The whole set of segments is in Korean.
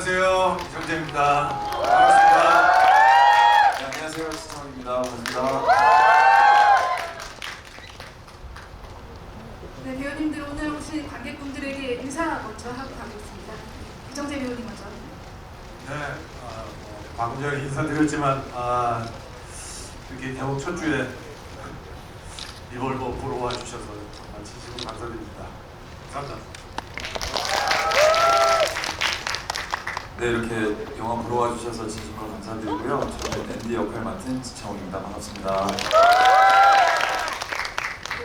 안녕하세요, 이정재입니다. 반갑습니다. 네, 안녕하세요, 시청입니다. 반갑습니다. 네, 배우님들 오늘 오신 관객분들에게 인사 먼저 하고 가겠습니다. 이정재 배우님 먼저. 네, 방금 전에 인사드렸지만 이렇게 대목 첫 주에 리볼버 보러 와주셔서 정말 진심으로 감사드립니다. 감사합니다. 네, 이렇게 영화 보러 와주셔서 진심으로 감사드리고요. 저는 앤디 역할 맡은 지창욱입니다. 반갑습니다. 네,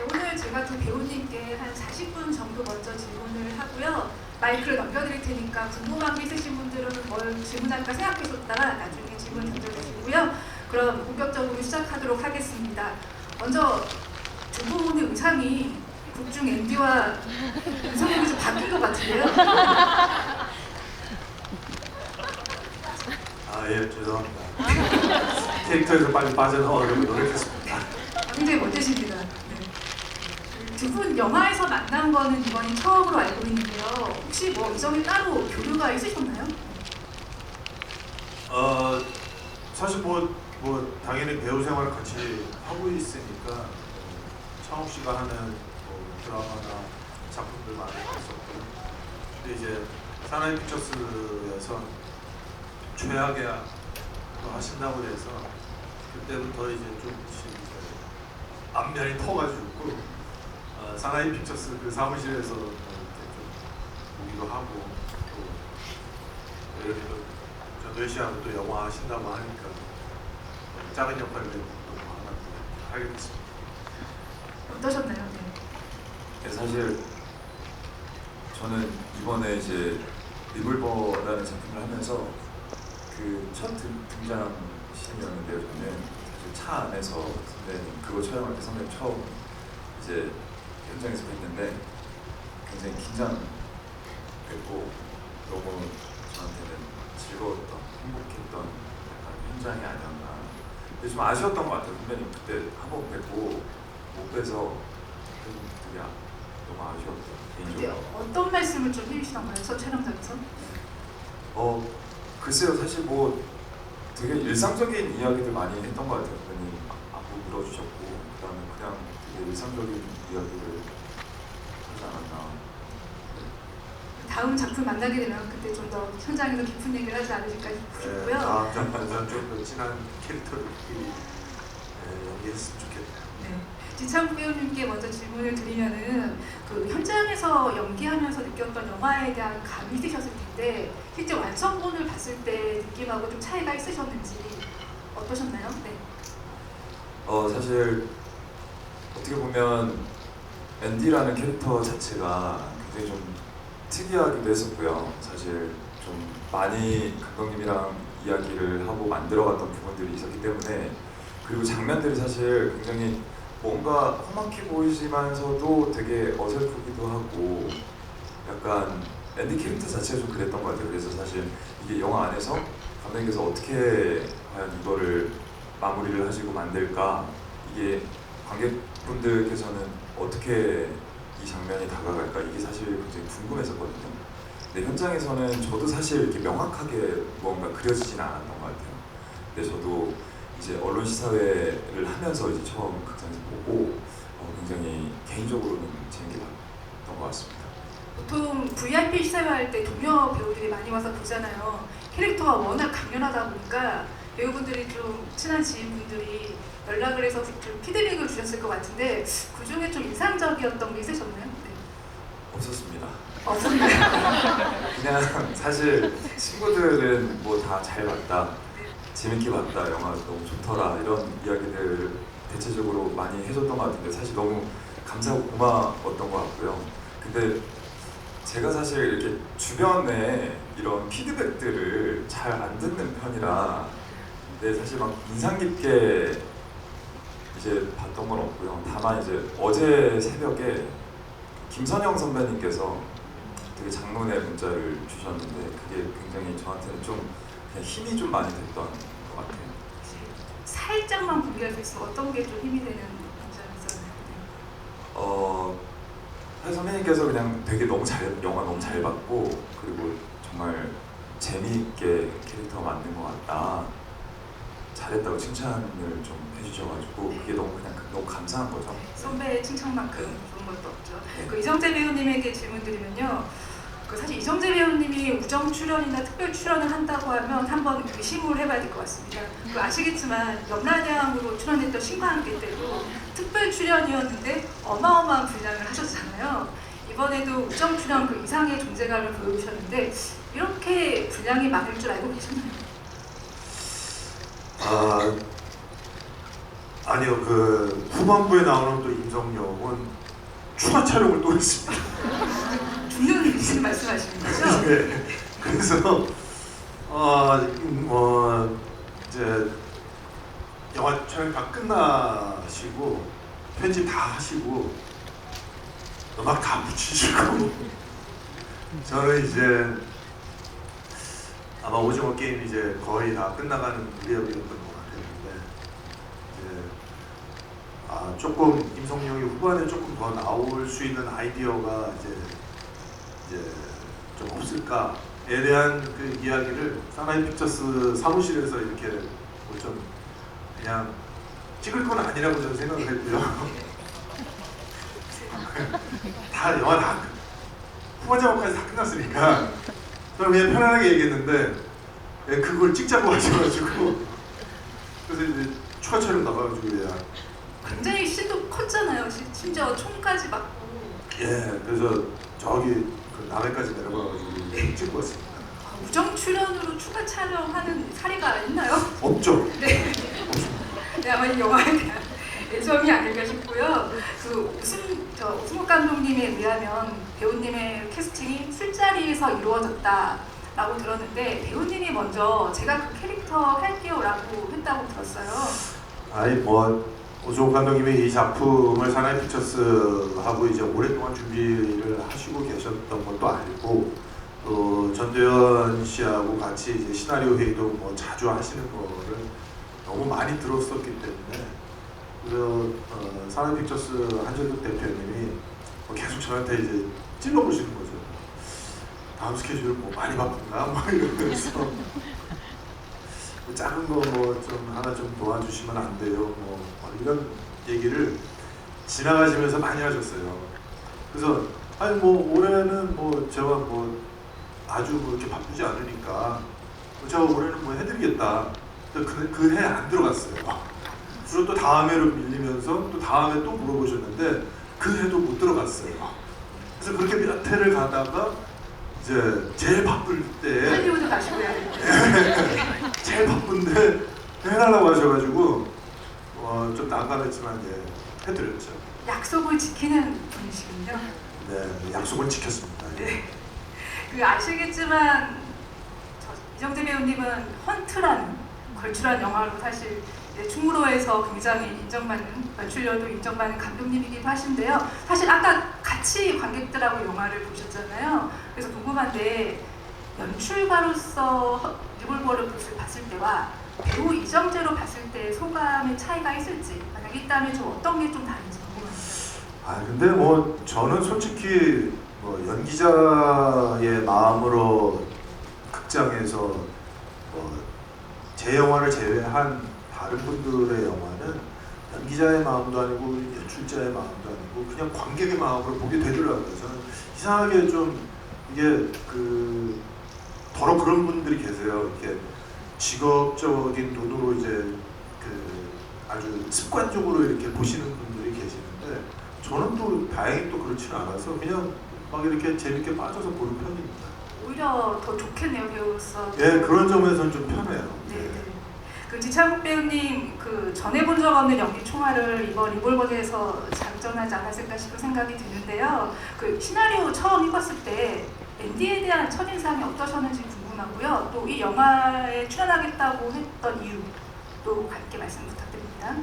오늘 제가 두 배우님께 한 40분 정도 먼저 질문을 하고요. 마이크를 넘겨드릴 테니까 궁금한 게 있으신 분들은 뭘 질문할까 생각해뒀다가 나중에 질문 던져주시고요. 그럼 본격적으로 시작하도록 하겠습니다. 먼저 두 분의 의상이 극중 앤디와 의상이 좀 바뀐 것 같은데요? 예, 죄송합니다. 캐릭터에서 빨리 빠져나오려고 노력했습니다. 굉장히 멋지십니다. 네. 두 분 영화에서 만난 거는 이번이 처음으로 알고 있는데요. 혹시 뭐 이전에 따로 교류가 있으셨나요? 사실 뭐 당연히 배우 생활을 같이 하고 있으니까 창욱 씨가 하는 뭐 드라마나 작품들 많이 봤었고, 근데 이제 사나이 픽처스에서 최악의 또 하신다고 해서 그때부터 이제 조금씩 안면이 터가지고 사나이 픽처스 그 사무실에서 이렇게 좀 보기도 하고, 또 이렇게 전도현 씨하고 또 영화 하신다고 하니까 작은 역할을 너무 하나 하게 됐습니다. 어떠셨나요? 네. 네, 사실 저는 이번에 이제 리볼버라는 작품을 하면서 그 첫 등장 씬이었는데요. 저는 사실 차 안에서 선배님 그거 촬영할 때 선배님 처음 이제 현장에서 뵀는데 굉장히 긴장했고 너무 저한테는 즐거웠던 행복했던 약간 현장이 아니었나. 근데 좀 아쉬웠던 것 같아요. 선배님 그때 한 번 뵙고 못 뵈서 되게 너무 아쉬웠어요. 그때 개인적으로. 어떤 말씀을 좀 해주시던가요? 첫 촬영장에서? 글쎄요, 사실 뭐 되게 일상적인 이야기들 많이 했던 것 같아요. 선배님 안부 물어주셨고 그다음에 그냥 되게 일상적인 이야기를 하지 않았나. 다음 작품 만나게 되면 그때 좀 더 현장에서 깊은 얘기를 하지 않으실까 싶고요. 다음 작품에서는 좀더 진한 캐릭터들끼리 연기했으면 좋겠네요. 네. 지창욱 배우님께 먼저 질문을 드리면은 그 현장에서 연기하면서 느꼈던 영화에 대한 감이 있으셨을 텐데 실제 완성본을 봤을 때 느낌하고 좀 차이가 있으셨는지 어떠셨나요? 네. 사실 어떻게 보면 앤디라는 캐릭터 자체가 굉장히 좀 특이하기도 했었고요. 사실 좀 많이 감독님이랑 이야기를 하고 만들어갔던 부분들이 있었기 때문에, 그리고 장면들이 사실 굉장히 뭔가 험악해 보이지만서도 되게 어설프기도 하고 약간 앤디 캐릭터 자체가 좀 그랬던 것 같아요. 그래서 사실 이게 영화 안에서 감독님께서 어떻게 과연 이거를 마무리를 하시고 만들까, 이게 관객분들께서는 어떻게 이 장면이 다가갈까, 이게 사실 굉장히 궁금했었거든요. 근데 현장에서는 저도 사실 이렇게 명확하게 뭔가 그려지진 않았던 것 같아요. 근데 저도 이제 언론 시사회를 하면서 이제 처음 극장에서 보고 굉장히 개인적으로는 재밌게 봤던 것 같습니다. 보통 VIP 시사회 할 때 동료 배우들이 많이 와서 보잖아요. 캐릭터가 워낙 강렬하다 보니까 배우분들이 좀 친한 지인분들이 연락을 해서 좀 피드백을 주셨을 것 같은데 그 중에 좀 인상적이었던 게 있으셨나요? 네. 없었습니다. 없었나요? 그냥 사실 친구들은 뭐 다 잘 봤다, 재밌게 봤다, 영화 너무 좋더라, 이런 이야기들 대체적으로 많이 해줬던 것 같은데 사실 너무 감사하고 고마웠던 것 같고요. 근데 제가 사실 이렇게 주변에 이런 피드백들을 잘 안 듣는 편이라, 근데 사실 막 인상 깊게 이제 봤던 건 없고요. 다만 이제 어제 새벽에 김선영 선배님께서 되게 장문의 문자를 주셨는데 그게 굉장히 저한테는 좀 그냥 힘이 좀 많이 됐던 것 같아요. 살짝만 공개할 수 있으면 어떤 게 좀 힘이 되는 문장이 있었나요? 선배님께서 그냥 되게 영화 너무 잘 봤고, 그리고 정말 재미있게 캐릭터 만든 것 같다. 잘했다고 칭찬을 좀 해주셔가지고 그게 너무 감사한 거죠. 선배의 칭찬만큼 좋은 것도 없죠. 그 이정재 배우님에게 질문 드리면요. 그 사실 이정재 배우님이 우정 출연이나 특별 출연을 한다고 하면 한번 의심을 해봐야 될 것 같습니다. 그 아시겠지만 염라대왕으로 출연했던 신과 함께 때도 특별 출연이었는데 어마어마한 분량을 하셨잖아요. 이번에도 우정 출연 그 이상의 존재감을 보여주셨는데 이렇게 분량이 많을 줄 알고 계셨나요? 아니요. 그 후반부에 나오는 또 임성용은 추가 촬영을 또 했습니다. 중요한 무슨 말씀하시는 거죠? 네. 그래서 이제 영화 촬영 다 끝나시고 편집 다 하시고 음악 다 붙이시고 저는 이제 아마 오징어 게임 이제 거의 다 끝나가는 무렵이었던 것 같았는데 이제 조금 임성용이 후반에 조금 더 나올 수 있는 아이디어가 이제 좀 없을까에 대한 그 이야기를 사나이 픽처스 사무실에서 이렇게 뭐 좀 그냥 찍을 건 아니라고 저는 생각을 했고요. 다 영화 다 후반 작업까지 다 끝났으니까 저는 그냥 편안하게 얘기했는데 그걸 찍자고 하셔가지고 그래서 이제 추가 촬영 나가가지고 그냥 굉장히 씬도 컸잖아요. 심지어 총까지 맞고. 예, 그래서 저기 그 남해까지 내려가가지고 찍고 왔습니다. 우정 출연으로 추가 촬영하는 사례가 있나요? 없죠. 네. 네, 아마 이 영화에 대한 애정이 아닐까 싶고요. 그 오승욱 감독님에 의하면 배우님의 캐스팅이 술자리에서 이루어졌다라고 들었는데 배우님이 먼저 제가 그 캐릭터 할게요라고 했다고 들었어요. 아니 뭐 오승욱 감독님이 이 작품을 사나이 픽처스하고 이제 오랫동안 준비를 하시고 계셨던 것도 알고 또 전도연 씨하고 같이 이제 시나리오 회의도 뭐 자주 하시는 거를 너무 많이 들었었기 때문에 그래서 사나이 픽처스 한재덕 대표님이 뭐 계속 저한테 이제 찔러보시는 거죠. 다음 스케줄 뭐 많이 바쁜가? 뭐 이러면서 뭐 작은 거 뭐 좀 하나 좀 도와주시면 안 돼요? 뭐 이런 얘기를 지나가시면서 많이 하셨어요. 그래서 아니 뭐 올해는 뭐 제가 뭐 아주 뭐 이렇게 바쁘지 않으니까 제가 올해는 뭐 해드리겠다. 그 해 안 들어갔어요. 그리고 또 다음 해로 밀리면서 또 다음에 또 물어보셨는데 그 해도 못 들어갔어요. 그래서 그렇게 몇 해를 가다가 이제 제일 바쁠 때 할리우드 가시고요. 제일 바쁜데 해달라고 하셔가지고 좀 난감했지만 해드렸죠. 약속을 지키는 분이시군요. 네, 약속을 지켰습니다. 네. 그 아시겠지만 이정재 배우님은 헌트라는 걸출한 영화로 사실 충무로에서 굉장히 인정받는 연출력도 인정받는 감독님이기도 하신데요. 사실 아까 같이 관객들하고 영화를 보셨잖아요. 그래서 궁금한데 연출가로서 리볼버를 봤을 때와 배우 이정재로 봤을 때 소감의 차이가 있을지 만약 있다면 좀 어떤 게 좀 다른지 궁금합니다. 근데 뭐 저는 솔직히 뭐 연기자의 마음으로 극장에서 제 영화를 제외한 다른 분들의 영화는 연기자의 마음도 아니고 연출자의 마음도 아니고 그냥 관객의 마음으로 보게 되더라고요. 저는 이상하게 좀 이게 더러 그런 분들이 계세요. 이렇게 직업적인 눈으로 이제 아주 습관적으로 이렇게 보시는 분들이 계시는데 저는 또 다행히 또 그렇지는 않아서 그냥 막 이렇게 재밌게 빠져서 보는 편입니다. 오히려 더 좋겠네요, 배우로서. 예, 그런 점에서는 좀 편해요. 네. 그 지창욱 배우님 그 전해 본 적 없는 연기 총알을 이번 리볼버드에서 장전하지 않았을까 싶은 생각이 드는데요. 그 시나리오 처음 읽었을 때 앤디에 대한 첫인상이 어떠셨는지 궁금하고요. 또 이 영화에 출연하겠다고 했던 이유 또 함께 말씀 부탁드립니다.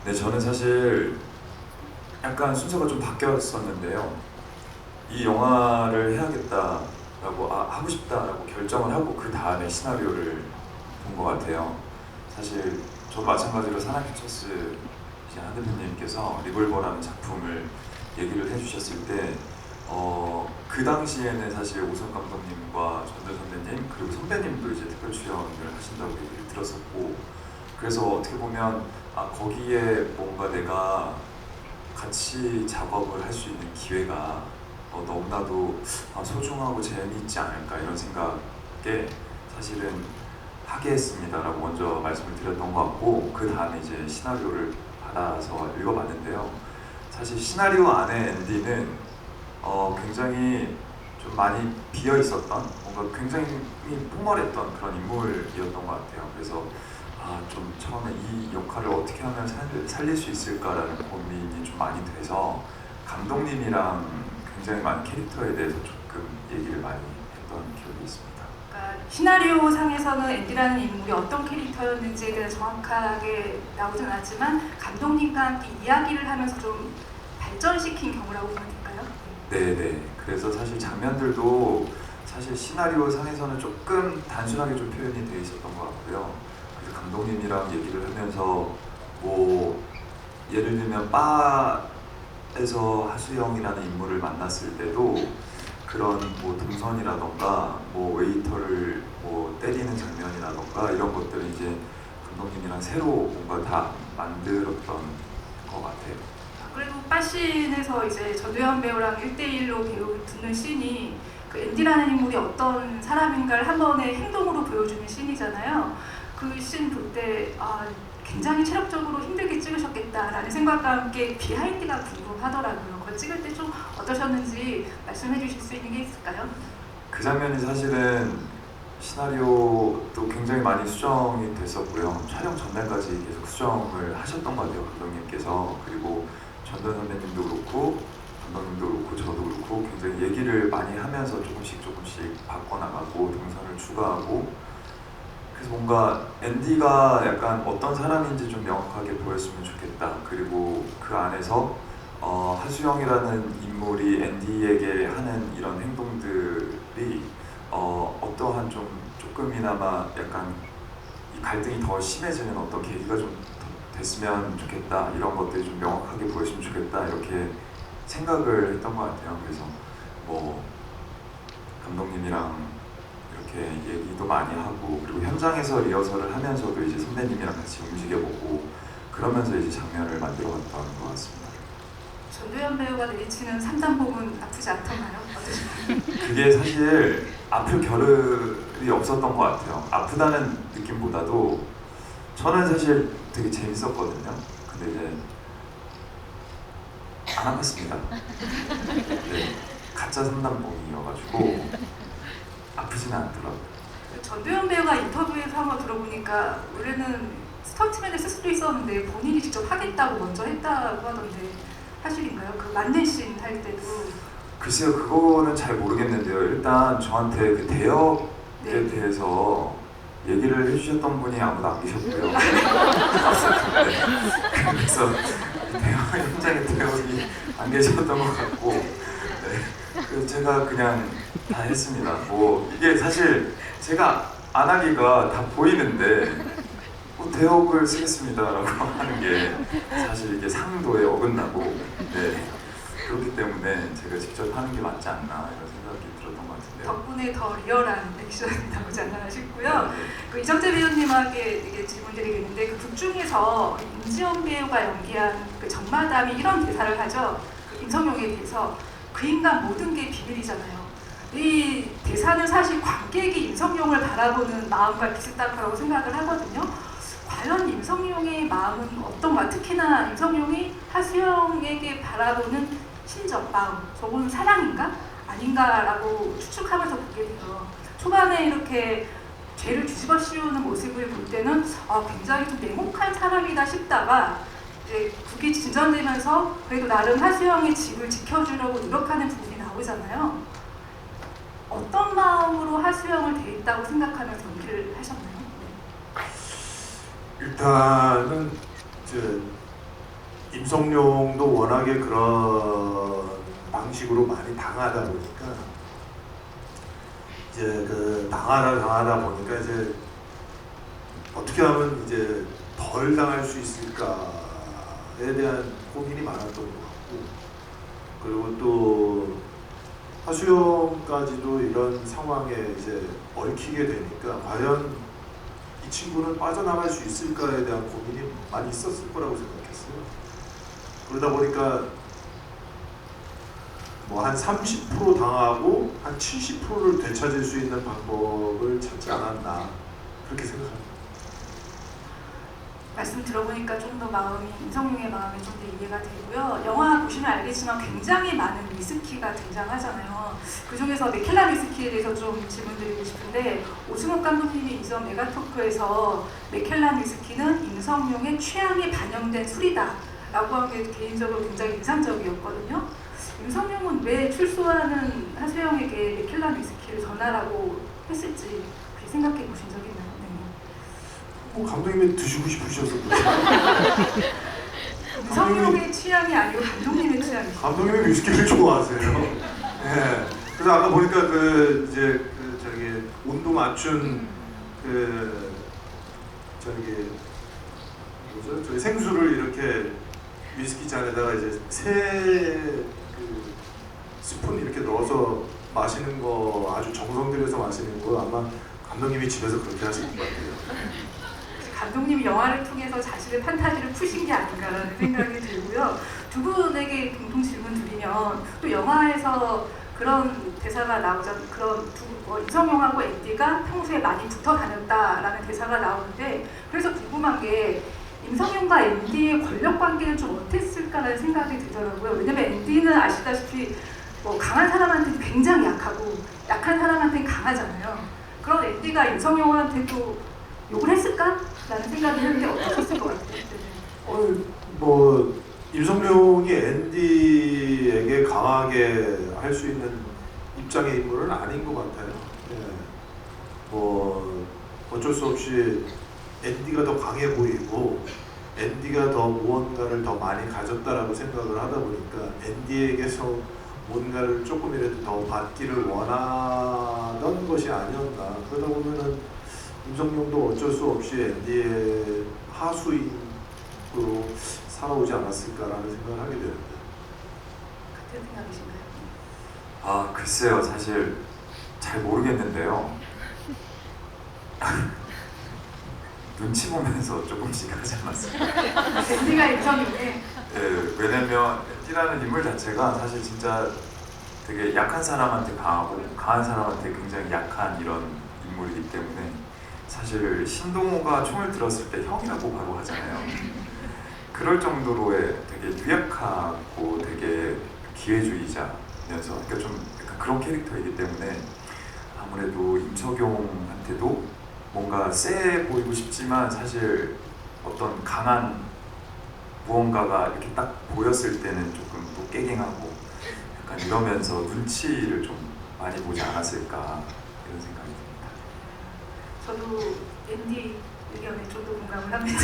네, 저는 사실 약간 순서가 좀 바뀌었었는데요. 이 영화를 해야겠다라고 하고 싶다라고 결정을 하고 그 다음에 시나리오를 본 것 같아요. 사실 저도 마찬가지로 사나이 픽처스 한 대표님께서 리볼버라는 작품을 얘기를 해주셨을 때 그 당시에는 사실 오성 감독님과 전도 선배님 그리고 선배님도 이제 특별 출연을 하신다고 얘기를 들었었고, 그래서 어떻게 보면 거기에 뭔가 내가 같이 작업을 할 수 있는 기회가 너무나도 소중하고 재미있지 않을까 이런 생각에 사실은 하게 했습니다라고 먼저 말씀을 드렸던 것 같고, 그 다음에 이제 시나리오를 받아서 읽어봤는데요. 사실 시나리오 안에 앤디는 굉장히 좀 많이 비어 있었던, 뭔가 굉장히 폭발했던 그런 인물이었던 것 같아요. 그래서 좀 처음에 이 역할을 어떻게 하면 살릴 수 있을까라는 고민이 좀 많이 돼서 감독님이랑 굉장히 많은 캐릭터에 대해서 조금 얘기를 많이 했던 기억이 있습니다. 그러니까 시나리오 상에서는 앤디라는 인물이 어떤 캐릭터였는지에 대해 정확하게 나오진 않았지만 감독님과 함께 이야기를 하면서 좀 발전시킨 경우라고 보면 될까요? 네네. 그래서 사실 장면들도 사실 시나리오 상에서는 조금 단순하게 좀 표현이 돼 있었던 것 같고요. 그래서 감독님이랑 얘기를 하면서 뭐 예를 들면 바에서 하수영이라는 인물을 만났을 때도 그런 뭐 동선이라던가 뭐 웨이터를 뭐 때리는 장면이라던가 이런 것들을 이제 감독님이랑 새로 뭔가 다 만들었던 것 같아요. 그리고 빠신에서 이제 전도연 배우랑 1대1로 배우 듣는 씬이 그 앤디라는 인물이 어떤 사람인가를 한 번의 행동으로 보여주는 씬이잖아요. 그 씬 볼 때 굉장히 체력적으로 힘들게 찍으셨겠다라는 생각과 함께 비하인드가 궁금하더라고요. 그거 찍을 때 좀 어떠셨는지 말씀해 주실 수 있는 게 있을까요? 그 장면이 사실은 시나리오도 굉장히 많이 수정이 됐었고요. 촬영 전날까지 계속 수정을 하셨던 것 같아요, 감독님께서. 그리고 전도연 선배님도 그렇고 감독님도 그렇고 저도 그렇고 굉장히 얘기를 많이 하면서 조금씩 바꿔나가고 동선을 추가하고, 그래서 뭔가 앤디가 약간 어떤 사람인지 좀 명확하게 보였으면 좋겠다. 그리고 그 안에서 하수영이라는 인물이 앤디에게 하는 이런 행동들이 어떠한 조금이나마 약간 이 갈등이 더 심해지는 어떤 계기가 좀 됐으면 좋겠다, 이런 것들이 좀 명확하게 보였으면 좋겠다, 이렇게 생각을 했던 것 같아요. 그래서 뭐 감독님이랑 이렇게 얘기도 많이 하고, 그리고 현장에서 리허설을 하면서도 이제 선배님이랑 같이 움직여보고 그러면서 이제 장면을 만들어갔던 것 같습니다. 전도연 배우가 내리치는 삼단봉은 아프지 않던가요? 어떠신가요? 그게 사실 아플 겨를이 없었던 것 같아요. 아프다는 느낌보다도 저는 사실 되게 재밌었거든요. 근데 이제 안 아팠습니다. 네, 가짜 삼단봉이어가지고 아프지는 않더라고요. 전도연 배우가 인터뷰에서 한 거 들어보니까 원래는 스턴트맨을 쓸 수도 있었는데 본인이 직접 하겠다고 먼저 했다고 하던데 사실인가요? 그 맞는 씬 할 때도. 글쎄요, 그거는 잘 모르겠는데요. 일단 저한테 그 대역에 대해서 얘기를 해주셨던 분이 아무도 안 계셨고요. 네. 그래서 현장에 대역이 안 계셨던 것 같고, 네. 그래서 제가 그냥 다 했습니다. 뭐 이게 사실 제가 안 하기가 다 보이는데 대역을 쓰겠습니다라고 하는 게 사실 이게 상도에 어긋나고, 네. 그렇기 때문에 제가 직접 하는 게 맞지 않나 이런 생각이 들었던 것 같은데요. 덕분에 더 리얼한 액션이 나오지 않나 싶고요. 네. 그 이정재 배우님에게 이게 질문드리겠는데 그 극 중에서 임지연 배우가 연기한 그 정마담이 이런 대사를 하죠. 그 임성용에 대해서 그 인간 모든 게 비밀이잖아요. 이 대사는 사실 관객이 임성용을 바라보는 마음과 비슷한 거라고 생각을 하거든요. 과연 임성용의 마음은 어떤가? 특히나 임성용이 하수영에게 바라보는 심정, 마음, 저건 사랑인가? 아닌가라고 추측하면서 보게 돼요. 초반에 이렇게 죄를 뒤집어 씌우는 모습을 볼 때는 굉장히 좀 냉혹한 사람이다 싶다가 이제 국이 진전되면서 그래도 나름 하수영의 집을 지켜주려고 노력하는 부분이 나오잖아요. 어떤 마음으로 하수영을 대했다고 생각하면서 연기를 하셨나요? 일단은 이제 임성룡도 워낙에 그런 방식으로 많이 당하다 보니까 이제 그 당하다 보니까 이제 어떻게 하면 이제 덜 당할 수 있을까에 대한 고민이 많았던 것 같고, 그리고 또 하수영까지도 이런 상황에 이제 얽히게 되니까 과연 이 친구는 빠져나갈 수 있을까에 대한 고민이 많이 있었을 거라고 생각했어요. 그러다 보니까 뭐 한 30% 당하고 한 70%를 되찾을 수 있는 방법을 찾지 않았나 그렇게 생각합니다. 말씀 들어보니까 좀 더 임성용의 마음이 좀 더 이해가 되고요. 영화 보시면 알겠지만 굉장히 많은 위스키가 등장하잖아요. 그 중에서 맥켈란 위스키에 대해서 좀 질문드리고 싶은데 오승욱 감독님이 이전 메가토크에서 맥켈란 위스키는 임성용의 취향이 반영된 술이다 라고 한 게 개인적으로 굉장히 인상적이었거든요. 임성용은 왜 출소하는 하수영에게 맥켈란 위스키를 전하라고 했을지 혹시 생각해 보신 적이 있나요? 뭐 감독님이 드시고 싶으셔서 그렇죠. 임성용의 취향이 아니고 감독님의 취향이죠. 감독님이 위스키를 좋아하세요. 네. 그래서 아까 보니까 그 이제 그 저기 온도 맞춘 그 저기 뭐죠? 저기 생수를 이렇게 위스키 잔에다가 이제 세 그 스푼 이렇게 넣어서 마시는 거 아주 정성 들여서 마시는 거 아마 감독님이 집에서 그렇게 하실 것 같아요. 감독님이 영화를 통해서 자신의 판타지를 푸신 게 아닌가라는 생각이 들고요. 두 분에게 공통 질문 드리면 또 영화에서 그런 대사가 나오자 그런 이성용하고 앤디가 평소에 많이 붙어 다녔다라는 대사가 나오는데 그래서 궁금한 게 임성용과 앤디의 권력 관계는 좀 어땠을까라는 생각이 들더라고요. 왜냐면 앤디는 아시다시피 뭐 강한 사람한테는 굉장히 약하고 약한 사람한테는 강하잖아요. 그런 앤디가 임성용한테도 욕을 했을까? 라는 생각이 했는데 어떠셨을 것 같아요? 뭐 임성용이 앤디에게 강하게 할 수 있는 입장의 인물은 아닌 것 같아요. 예. 뭐 어쩔 수 없이 앤디가 더 강해 보이고 앤디가 더 무언가를 더 많이 가졌다라고 생각을 하다 보니까 앤디에게서 뭔가를 조금이라도 더 받기를 원하던 것이 아니었나. 그러다 보면은 임성용도 어쩔 수 없이 앤디의 하수인으로 살아오지 않았을까라는 생각을 하게 됩니다. 같은 생각이신가요? 아 글쎄요, 사실 잘 모르겠는데요. 눈치 보면서 조금씩 하지 않았어요. 앤디가 임성용에 네, 왜냐면 앤디라는 인물 자체가 사실 진짜 되게 약한 사람한테 강하고 강한 사람한테 굉장히 약한 이런 인물이기 때문에 사실 신동호가 총을 들었을 때 형이라고 바로 하잖아요. 그럴 정도로의 되게 유약하고 되게 기회주의자면서 그러니까 좀 약간 그런 캐릭터이기 때문에 아무래도 임석용한테도 뭔가 세 보이고 싶지만 사실 어떤 강한 무언가가 이렇게 딱 보였을 때는 조금 또 깨갱하고 약간 이러면서 눈치를 좀 많이 보지 않았을까 이런 생각이 듭니다. 저도 앤디 의견에 좀 더 공감을 합니다.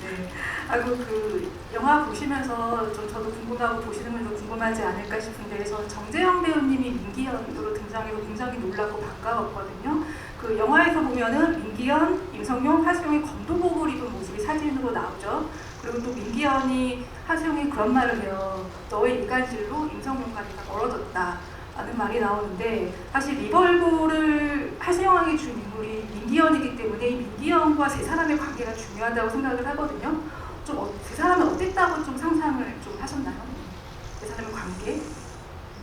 네. 아이고 그 영화 보시면서 좀 저도 궁금하고 보시는 분도 궁금하지 않을까 싶은데 저 정재영 배우님이 민기현으로 등장해서 굉장히 놀랍고 반가웠거든요. 그 영화에서 보면은 민기현, 임성용, 하수영이 검도복을 입은 모습이 사진으로 나오죠. 그리고 또 민기현이 하수영이 그런 말을 해요. 너의 이간질로 임성용까지가 멀어졌다. 라는 말이 나오는데 사실 리벌브를 하수영에게 준 인물이 민기현이기 때문에 이 민기현과 세 사람의 관계가 중요하다고 생각을 하거든요. 좀 세 사람은 어땠다고 좀 상상을 좀 하셨나요? 세 사람의 관계?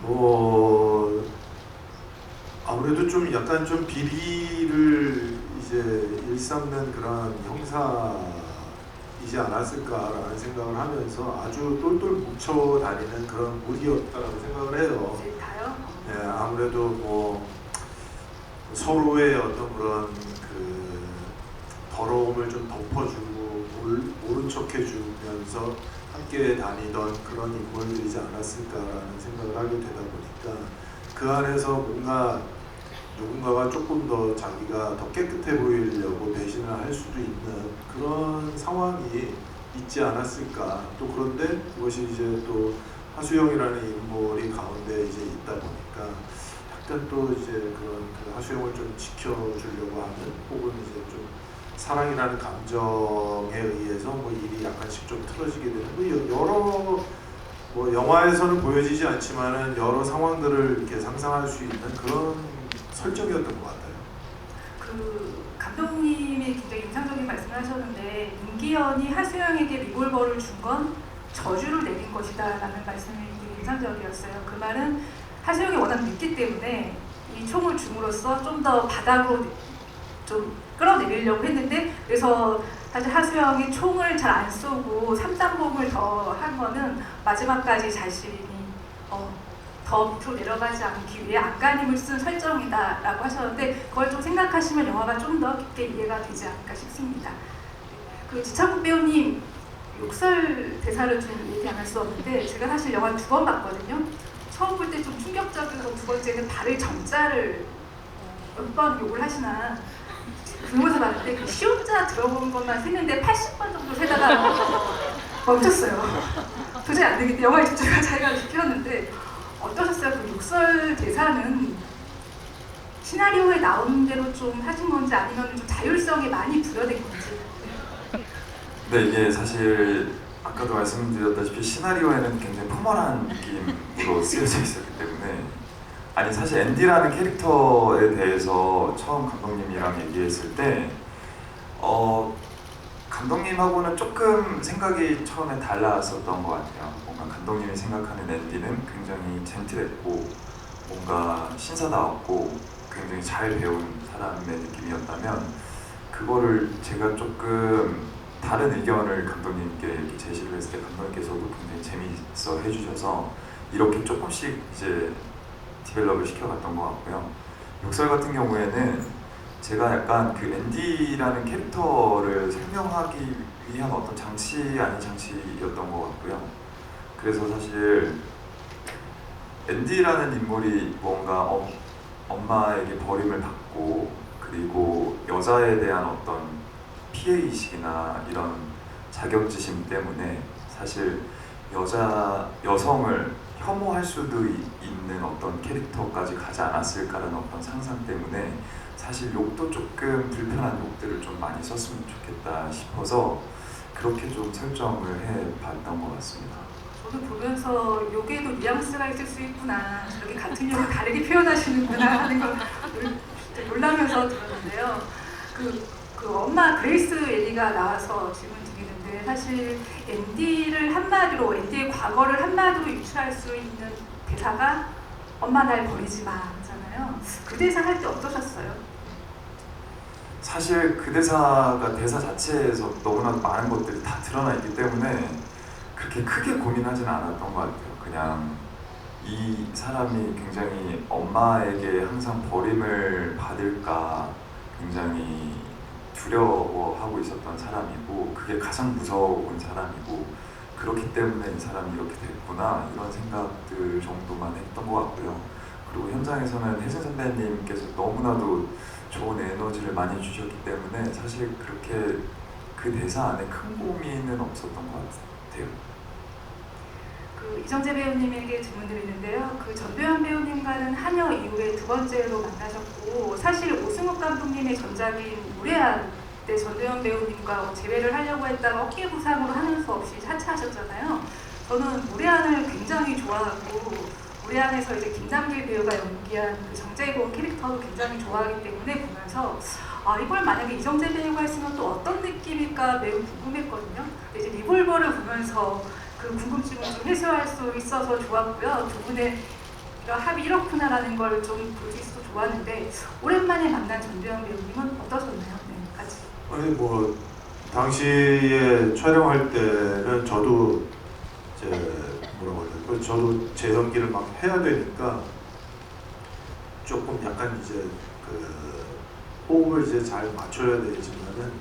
뭐 아무래도 좀 약간 좀 비리를 이제 일삼는 그런 형사이지 않았을까라는 생각을 하면서 아주 똘똘 뭉쳐 다니는 그런 무리였다라고 생각을 해요. 네, 아무래도 뭐 서로의 어떤 그런 그 더러움을 좀 덮어주고 모른 척해주면서 함께 다니던 그런 인물들이지 않았을까라는 생각을 하게 되다 보니까 그 안에서 뭔가 누군가가 조금 더 자기가 더 깨끗해 보이려고 배신을 할 수도 있는 그런 상황이 있지 않았을까. 또 그런데 그것이 이제 또 하수영이라는 인물이 가운데 이제 있다 보니까 약간 또 이제 그런 그 하수영을 좀 지켜주려고 하는 혹은 이제 좀 사랑이라는 감정에 의해서 뭐 일이 약간씩 좀 틀어지게 되는 뭐 여러 뭐 영화에서는 보여지지 않지만은 여러 상황들을 이렇게 상상할 수 있는 그런 설정이었던 것 같아요. 그 감독님이 굉장히 인상적인 말씀을 하셨는데 임기현이 하수영에게 리볼버를 준 건 저주를 내린 것이다 라는 말씀이 되게 인상적이었어요. 그 말은 하수영이 워낙 늦기 때문에 이 총을 줌으로써 좀 더 바닥으로 좀 끌어내리려고 했는데, 그래서 사실 하수영이 총을 잘 안 쏘고 3단봉을 더 한 거는 마지막까지 자신이 더 밑으로 내려가지 않기 위해 안간힘을 쓴 설정이다 라고 하셨는데, 그걸 좀 생각하시면 영화가 좀 더 깊게 이해가 되지 않을까 싶습니다. 그 지창국 배우님 욕설 대사를 좀 얘기 안 할 수 없는데, 제가 사실 영화 2번 봤거든요. 처음 볼 때 좀 충격적이고, 두 번째는 발을 정자를 몇 번 욕을 하시나 그러면서 봤는데, 그 시옷자 들어본 것만 셌는데 80번 정도 세다가 멈췄어요. 도저히 안 되겠다. 영화에 집중할 자기가 지켰는데, 어떠셨어요? 그 욕설 대사는 시나리오에 나오는 대로 좀 하신 건지, 아니면 좀 자율성이 많이 부여된 건지? 근데 이게 사실 아까도 말씀드렸다시피 시나리오에는 굉장히 포멀한 느낌으로 쓰여져 있었기 때문에, 아니 사실 앤디라는 캐릭터에 대해서 처음 감독님이랑 얘기했을 때 감독님하고는 조금 생각이 처음에 달랐었던 것 같아요. 뭔가 감독님이 생각하는 앤디는 굉장히 젠틀했고 뭔가 신사다웠고 굉장히 잘 배운 사람의 느낌이었다면, 그거를 제가 조금 다른 의견을 감독님께 이렇게 제시를 했을 때 감독님께서도 굉장히 재미있어 해주셔서 이렇게 조금씩 이제 디벨롭을 시켜갔던 것 같고요. 욕설 같은 경우에는 제가 약간 그 앤디라는 캐릭터를 설명하기 위한 어떤 장치 아닌 장치였던 것 같고요. 그래서 사실 앤디라는 인물이 뭔가 엄마에게 버림을 받고, 그리고 여자에 대한 어떤 피해의식이나 이런 자격지심 때문에 사실 여성을 혐오할 수도 있는 어떤 캐릭터까지 가지 않았을까라는 어떤 상상 때문에 사실 욕도 조금 불편한 욕들을 좀 많이 썼으면 좋겠다 싶어서 그렇게 좀 설정을 해봤던 것 같습니다. 저도 보면서 욕에도 뉘앙스가 있을 수 있구나, 저렇게 같은 욕을 다르게 표현하시는구나 하는 걸 놀라면서 들었는데요. 그 엄마 그레이스 엘리가 나와서 질문 드리는데, 사실 앤디의 과거를 한마디로 유추할 수 있는 대사가 엄마 날 버리지 마잖아요. 그 대사 할 때 어떠셨어요? 사실 그 대사 자체에서 너무나 많은 것들이 다 드러나 있기 때문에 그렇게 크게 고민하지는 않았던 것 같아요. 그냥 이 사람이 굉장히 엄마에게 항상 버림을 받을까 굉장히 두려워하고 있었던 사람이고, 그게 가장 무서운 사람이고, 그렇기 때문에 이 사람이 이렇게 됐구나 이런 생각들 정도만 했던 것 같고요. 그리고 현장에서는 혜진 선배님께서 너무나도 좋은 에너지를 많이 주셨기 때문에 사실 그렇게 그 대사 안에 큰 고민은 없었던 것 같아요. 그 이정재 배우님에게 질문드리는데요. 그 전도연 배우님과는 한여 이후에 두 번째로 만나셨고, 사실 오승욱 감독님의 전작인 무례한 때 전도연 배우님과 재회를 하려고 했다가 어깨 부상으로 하는 수 없이 하차하셨잖아요. 저는 무례한을 굉장히 좋아하고, 무례한에서 이제 김남길 배우가 연기한 그 정재곤 캐릭터도 굉장히 좋아하기 때문에 보면서 이걸 만약에 이정재 배우가 했으면 또 어떤 느낌일까 매우 궁금했거든요. 이제 리볼버를 보면서 그 궁금증을 좀 해소할 수 있어서 좋았고요. 두 분의 합이 이렇구나라는 걸 좀 볼 수 있어서 좋았는데, 오랜만에 만난 전도연 배우님은 어떠셨나요? 네, 같이. 아니 뭐 당시에 촬영할 때는 저도 이제 뭐라고 해야 될까, 저도 제 연기를 막 해야 되니까 조금 약간 이제 그 호흡을 이제 잘 맞춰야 되지만은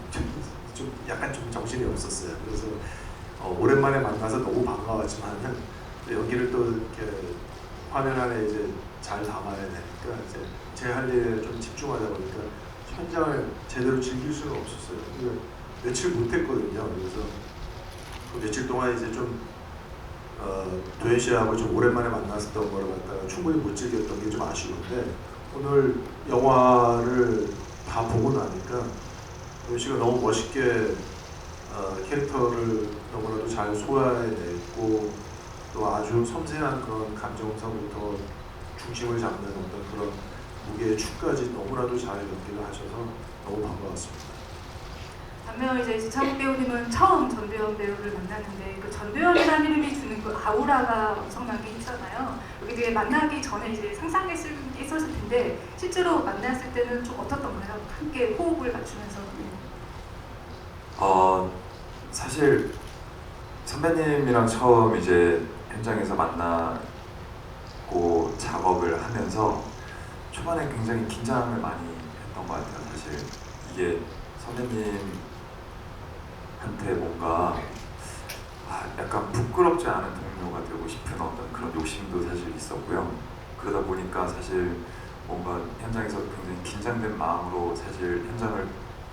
좀 약간 좀 정신이 없었어요. 그래서 오랜만에 만나서 너무 반가웠지만은 연기를 또 이렇게 화면 안에 이제 잘 담아야 되니까 이제 제 할 일에 좀 집중하다 보니까 현장을 제대로 즐길 수는 없었어요. 며칠 못했거든요. 그래서 그 며칠 동안 이제 좀 도현 씨하고 좀 오랜만에 만났었던 거를 갖다가 충분히 못 즐겼던 게 좀 아쉬운데, 오늘 영화를 다 보고 나니까 도현 씨가 너무 멋있게 캐릭터를 너무나도 잘 소화해냈고, 또 아주 섬세한 그런 감정선부터 중심을 잡는 어떤 그런 무게의 축까지 너무나도 잘 연기를 하셔서 너무 반가웠습니다. 반면 이제 지창욱 배우님은 처음 전도연 배우를 만났는데 그 전도연이라는 이름이 주는 그 아우라가 엄청나게 있잖아요. 여기 되게 만나기 전에 이제 상상했을 게 있었을 텐데 실제로 만났을 때는 좀 어떻던가요? 함께 호흡을 맞추면서. 사실 선배님이랑 처음 이제 현장에서 만나고 작업을 하면서 초반에 굉장히 긴장을 많이 했던 것 같아요. 사실 이게 선배님한테 뭔가 약간 부끄럽지 않은 동료가 되고 싶은 어떤 그런 욕심도 사실 있었고요. 그러다 보니까 사실 뭔가 현장에서 굉장히 긴장된 마음으로 사실 현장을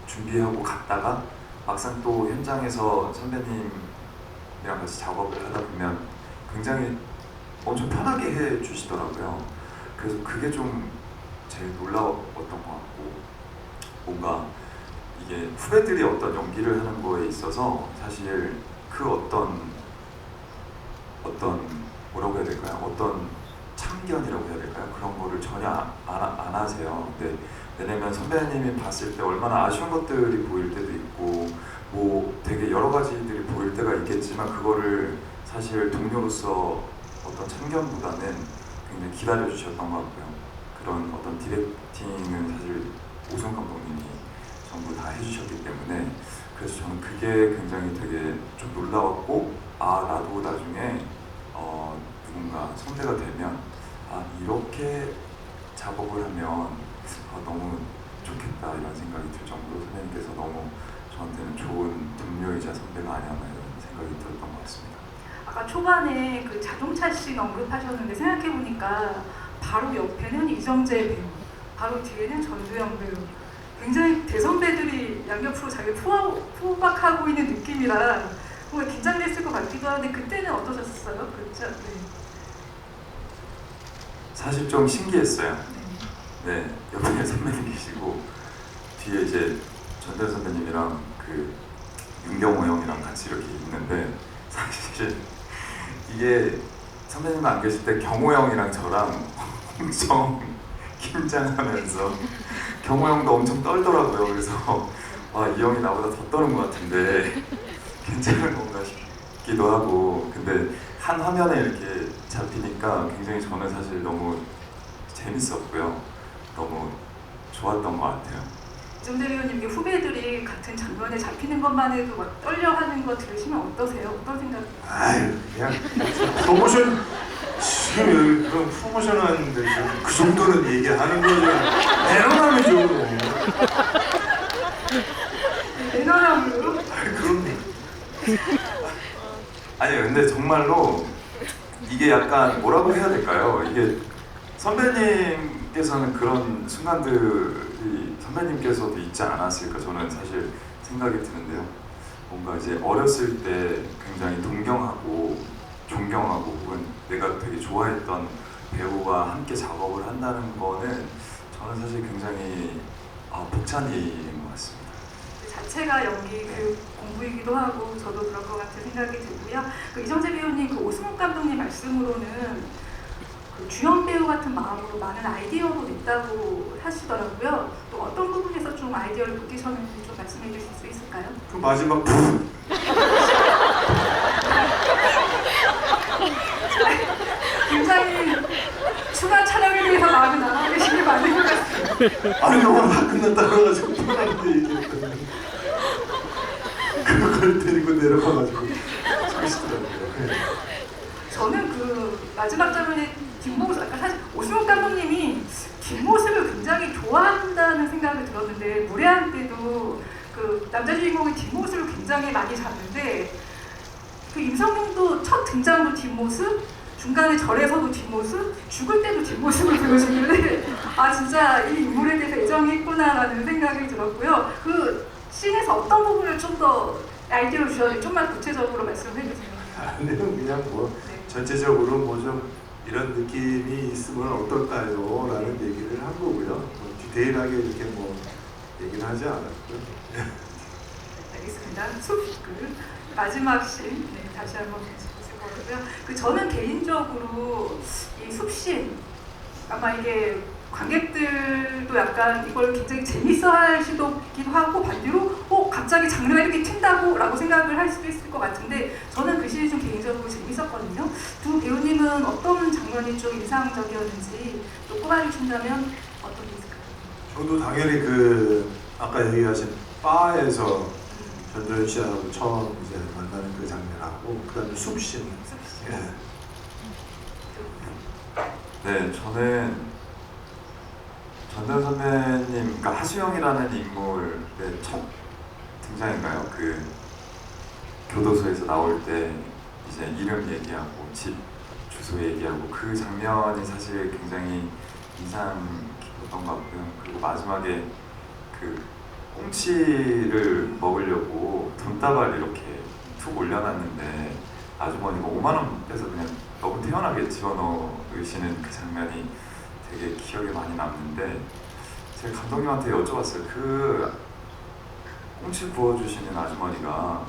준비하고 갔다가 막상 또 현장에서 선배님이랑 같이 작업을 하다 보면 굉장히 엄청 편하게 해주시더라고요. 그래서 그게 좀 제일 놀라웠던 것 같고, 뭔가 이게 후배들이 어떤 연기를 하는 거에 있어서 사실 그 어떤 뭐라고 해야 될까요? 어떤 참견이라고 해야 될까요? 그런 거를 전혀 안 하세요. 근데 왜냐면 선배님이 봤을 때 얼마나 아쉬운 것들이 보일 때도 있고 뭐 되게 여러 가지들이 보일 때가 있겠지만 그거를 사실 동료로서 어떤 참견보다는 굉장히 기다려주셨던 것 같고요. 그런 어떤 디렉팅은 사실 오승훈 감독님이 전부 다 해주셨기 때문에 그래서 저는 그게 굉장히 되게 좀 놀라웠고 나도 나중에 누군가 선배가 되면 이렇게 작업을 하면 너무 좋겠다 이런 생각이 들 정도로 선배님께서 너무 저한테는 좋은 동료이자 선배가 아니었나 이런 생각이 들었던 것 같습니다. 아까 초반에 그 자동차 씬 언급하셨는데 생각해보니까 바로 옆에는 이정재 배우, 바로 뒤에는 전도연 배우. 굉장히 대선배들이 양옆으로 자기 포박하고 있는 느낌이라 뭔가 긴장됐을 것 같기도 한데 그때는 어떠셨어요? 그렇죠? 네. 사실 좀 신기했어요. 네, 옆에 선배님 계시고 뒤에 이제 전도연 선배님이랑 그 윤경호 형이랑 같이 이렇게 있는데 사실 이게 선배님 안 계실 때 경호 형이랑 저랑 엄청 긴장하면서 경호 형도 엄청 떨더라고요. 그래서 이 형이 나보다 더 떠는 것 같은데 괜찮은 건가 싶기도 하고, 근데 한 화면에 이렇게 잡히니까 굉장히 저는 사실 너무 재밌었고요. 너무 좋았던 것 같아요. 이정재 배우님, 후배들이 같은 장면에 잡히는 것만 해도 막 떨려하는 거 들으시면 어떠세요? 어떤 생각? 아유, 그냥 프로모션 지금 여기 그런 프로모션 하는데 그 정도는 얘기하는 거죠. 내놓으라면죠. 내놔라고요? 그럼요. 아니 근데 정말로 이게 약간 뭐라고 해야 될까요? 이게 선배님께서는 그런 순간들이 선배님께서도 있지 않았을까 저는 사실 생각이 드는데요. 뭔가 이제 어렸을 때 굉장히 동경하고 존경하고 혹은 내가 되게 좋아했던 배우와 함께 작업을 한다는 거는 저는 사실 굉장히 벅찬 일인 것 같습니다. 자체가 연기 그 공부이기도 하고 저도 그럴 것 같은 생각이 들고요. 그 이정재 배우님, 그 오승훈 감독님 말씀으로는 그 주연 배우 같은 마음으로 많은 아이디어도 냈다고 하시더라고요. 또 어떤 부분에서 좀 아이디어를 느끼셨는지 좀 말씀해 주실 수 있을까요? 그 마지막 부 굉장히 추가 촬영을 위해서 마음이 나가고 계시길 맞는 것 같습니다. 아니 영화 다 끝났다 그래가지고 편하게 얘기했거든요. 그걸 데리고 내려가가지고 소리시더라고요. 저는 그 마지막 장면에 뒷모습, 아까 사실 오승훈 감독님이 뒷모습을 굉장히 좋아한다는 생각이 들었는데 무례한 때도 그 남자 주인공의 뒷모습을 굉장히 많이 잡는데 그 임성용도 첫 등장도 뒷모습, 중간에 절에서도 뒷모습, 죽을 때도 뒷모습을 보여주길래 진짜 이 인물에 대해서 애정이 있구나라는 생각이 들었고요. 그 씬에서 어떤 부분을 좀 더 아이디어를 주셨는지 좀만 구체적으로 말씀해 주세요. 아니요, 그냥 뭐 전체적으로 뭐 좀 이런 느낌이 있으면 어떨까요? 라는 얘기를 한 거고요. 뭐 디테일하게 이렇게 뭐 얘기를 하지 않았고요. 알겠습니다. 마지막 씬 다시 한번 보실 것 있었거든요. 저는 개인적으로 이 숲신 아마 이게 관객들도 약간 이걸 굉장히 재밌어할 수도 있기도 하고 반대로 갑자기 장르가 이렇게 튄다고 라고 생각을 할 수도 있을 것 같은데 저는 그 시즌 좀 개인적으로 재밌었거든요. 두 배우님은 어떤 장면이 좀 인상적이었는지 또 꼽아주신다면 어떤 게 있을까요? 저도 당연히 아까 얘기하신 바에서 전도연 씨하고 처음 이제 만나는 그 장면하고 그다음에 숲신. 예. 네, 저는 전도연 선배님, 그러니까 하수영이라는 인물의 첫 등장인가요? 그 교도소에서 나올 때 이제 이름 얘기하고 집 주소 얘기하고 그 장면이 사실 굉장히 인상 깊었던 것 같고요. 그리고 마지막에 그 꽁치를 먹으려고 돈다발 이렇게 툭 올려놨는데 아주머니가 5만 원 빼서 그냥 너무 태연하게 집어넣으시는 그 장면이 되게 기억에 많이 남는데 제가 감독님한테 여쭤봤어요. 그 꽁치 구워주시는 아주머니가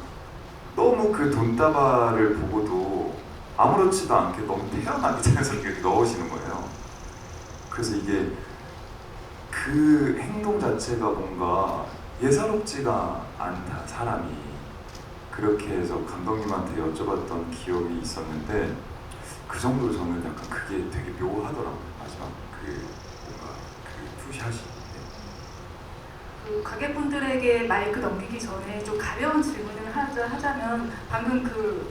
너무 그 돈다발을 보고도 아무렇지도 않게 너무 태연하게 자연스럽게 넣으시는 거예요. 그래서 이게 그 행동 자체가 뭔가 예사롭지가 않다, 사람이. 그렇게 해서 감독님한테 여쭤봤던 기억이 있었는데 그 정도로 저는 약간 그게 되게 묘하더라고요. 마지막 뭔가 투샷이. 관객분들에게 마이크 넘기기 전에 좀 가벼운 질문을 하자면 방금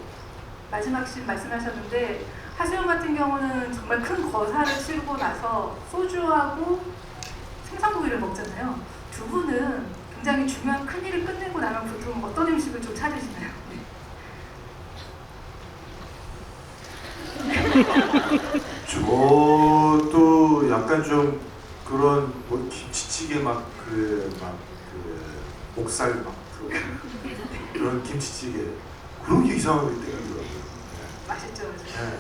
마지막 씬 말씀하셨는데 하수영 같은 경우는 정말 큰 거사를 치르고 나서 소주하고 생선구이를 먹잖아요. 두 분은 굉장히 중요한 큰 일을 끝내고 나면 보통 어떤 음식을 좀 찾으시나요? 저도 약간 좀 그런 김치찌개 목살 그런 김치찌개 그런 게 이상하게 땡기더라고요. 맛있죠. 네.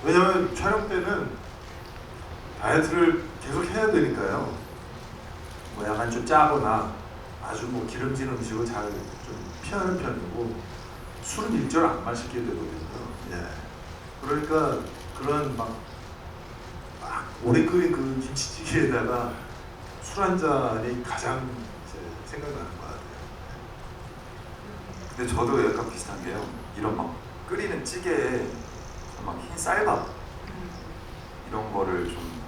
왜냐면 촬영 때는 다이어트를 계속 해야 되니까요. 약간 좀 짜거나 아주 기름진 음식을 잘 좀 피하는 편이고 술은 일절 안 마시게 되거든요. 예. 그러니까 그런 막 오래 끓인 그 김치찌개에다가 술 한 잔이 가장 이제 생각나는 것 같아요. 근데 저도 약간 비슷한 게요. 이런 막 끓이는 찌개에 막 흰 쌀밥 이런 거를 좀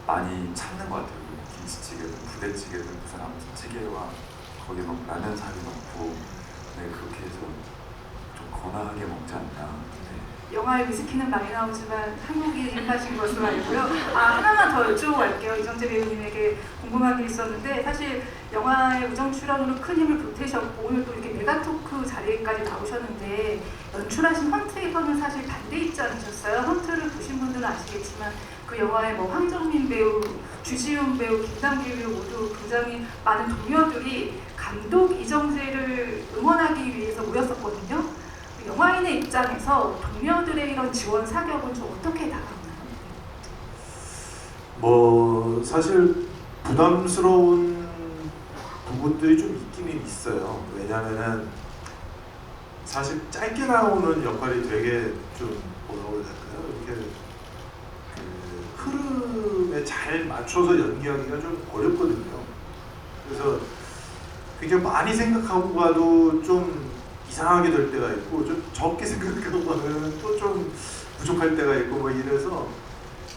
많이 찾는 것 같아요. 김치찌개든 부대찌개든 무슨 아무튼 찌개와 거기에 막 라면 사리 넣고 그렇게 해서 좀 건강하게 먹지 않나. 영화에 위스키는 많이 나오지만 한국인 입맛인 것으로 알고요. 하나만 더 여쭤보고 갈게요. 이정재 배우님에게 궁금한 게 있었는데 사실 영화의 우정 출연으로 큰 힘을 보태셨고 오늘 또 이렇게 메가토크 자리에까지 나오셨는데 연출하신 헌트에서는 사실 반대 입장이셨어요. 헌트를 보신 분들은 아시겠지만 그 영화에 황정민 배우, 주지훈 배우, 김남길 배우 모두 굉장히 많은 동료들이 감독 이정재를 응원하기 위해서 모였었거든요. 영화인의 입장에서 동료들의 이런 지원 사격은 좀 어떻게 다가오나요? 사실 부담스러운 부분들이 좀 있기는 있어요. 왜냐면은 사실 짧게 나오는 역할이 되게 좀 뭐라고 해야 될까요? 이렇게 흐름에 잘 맞춰서 연기하기가 좀 어렵거든요. 그래서 굉장히 많이 생각하고 가도 좀 이상하게 될 때가 있고 좀 적게 생각하고 가면 또 좀 부족할 때가 있고 이래서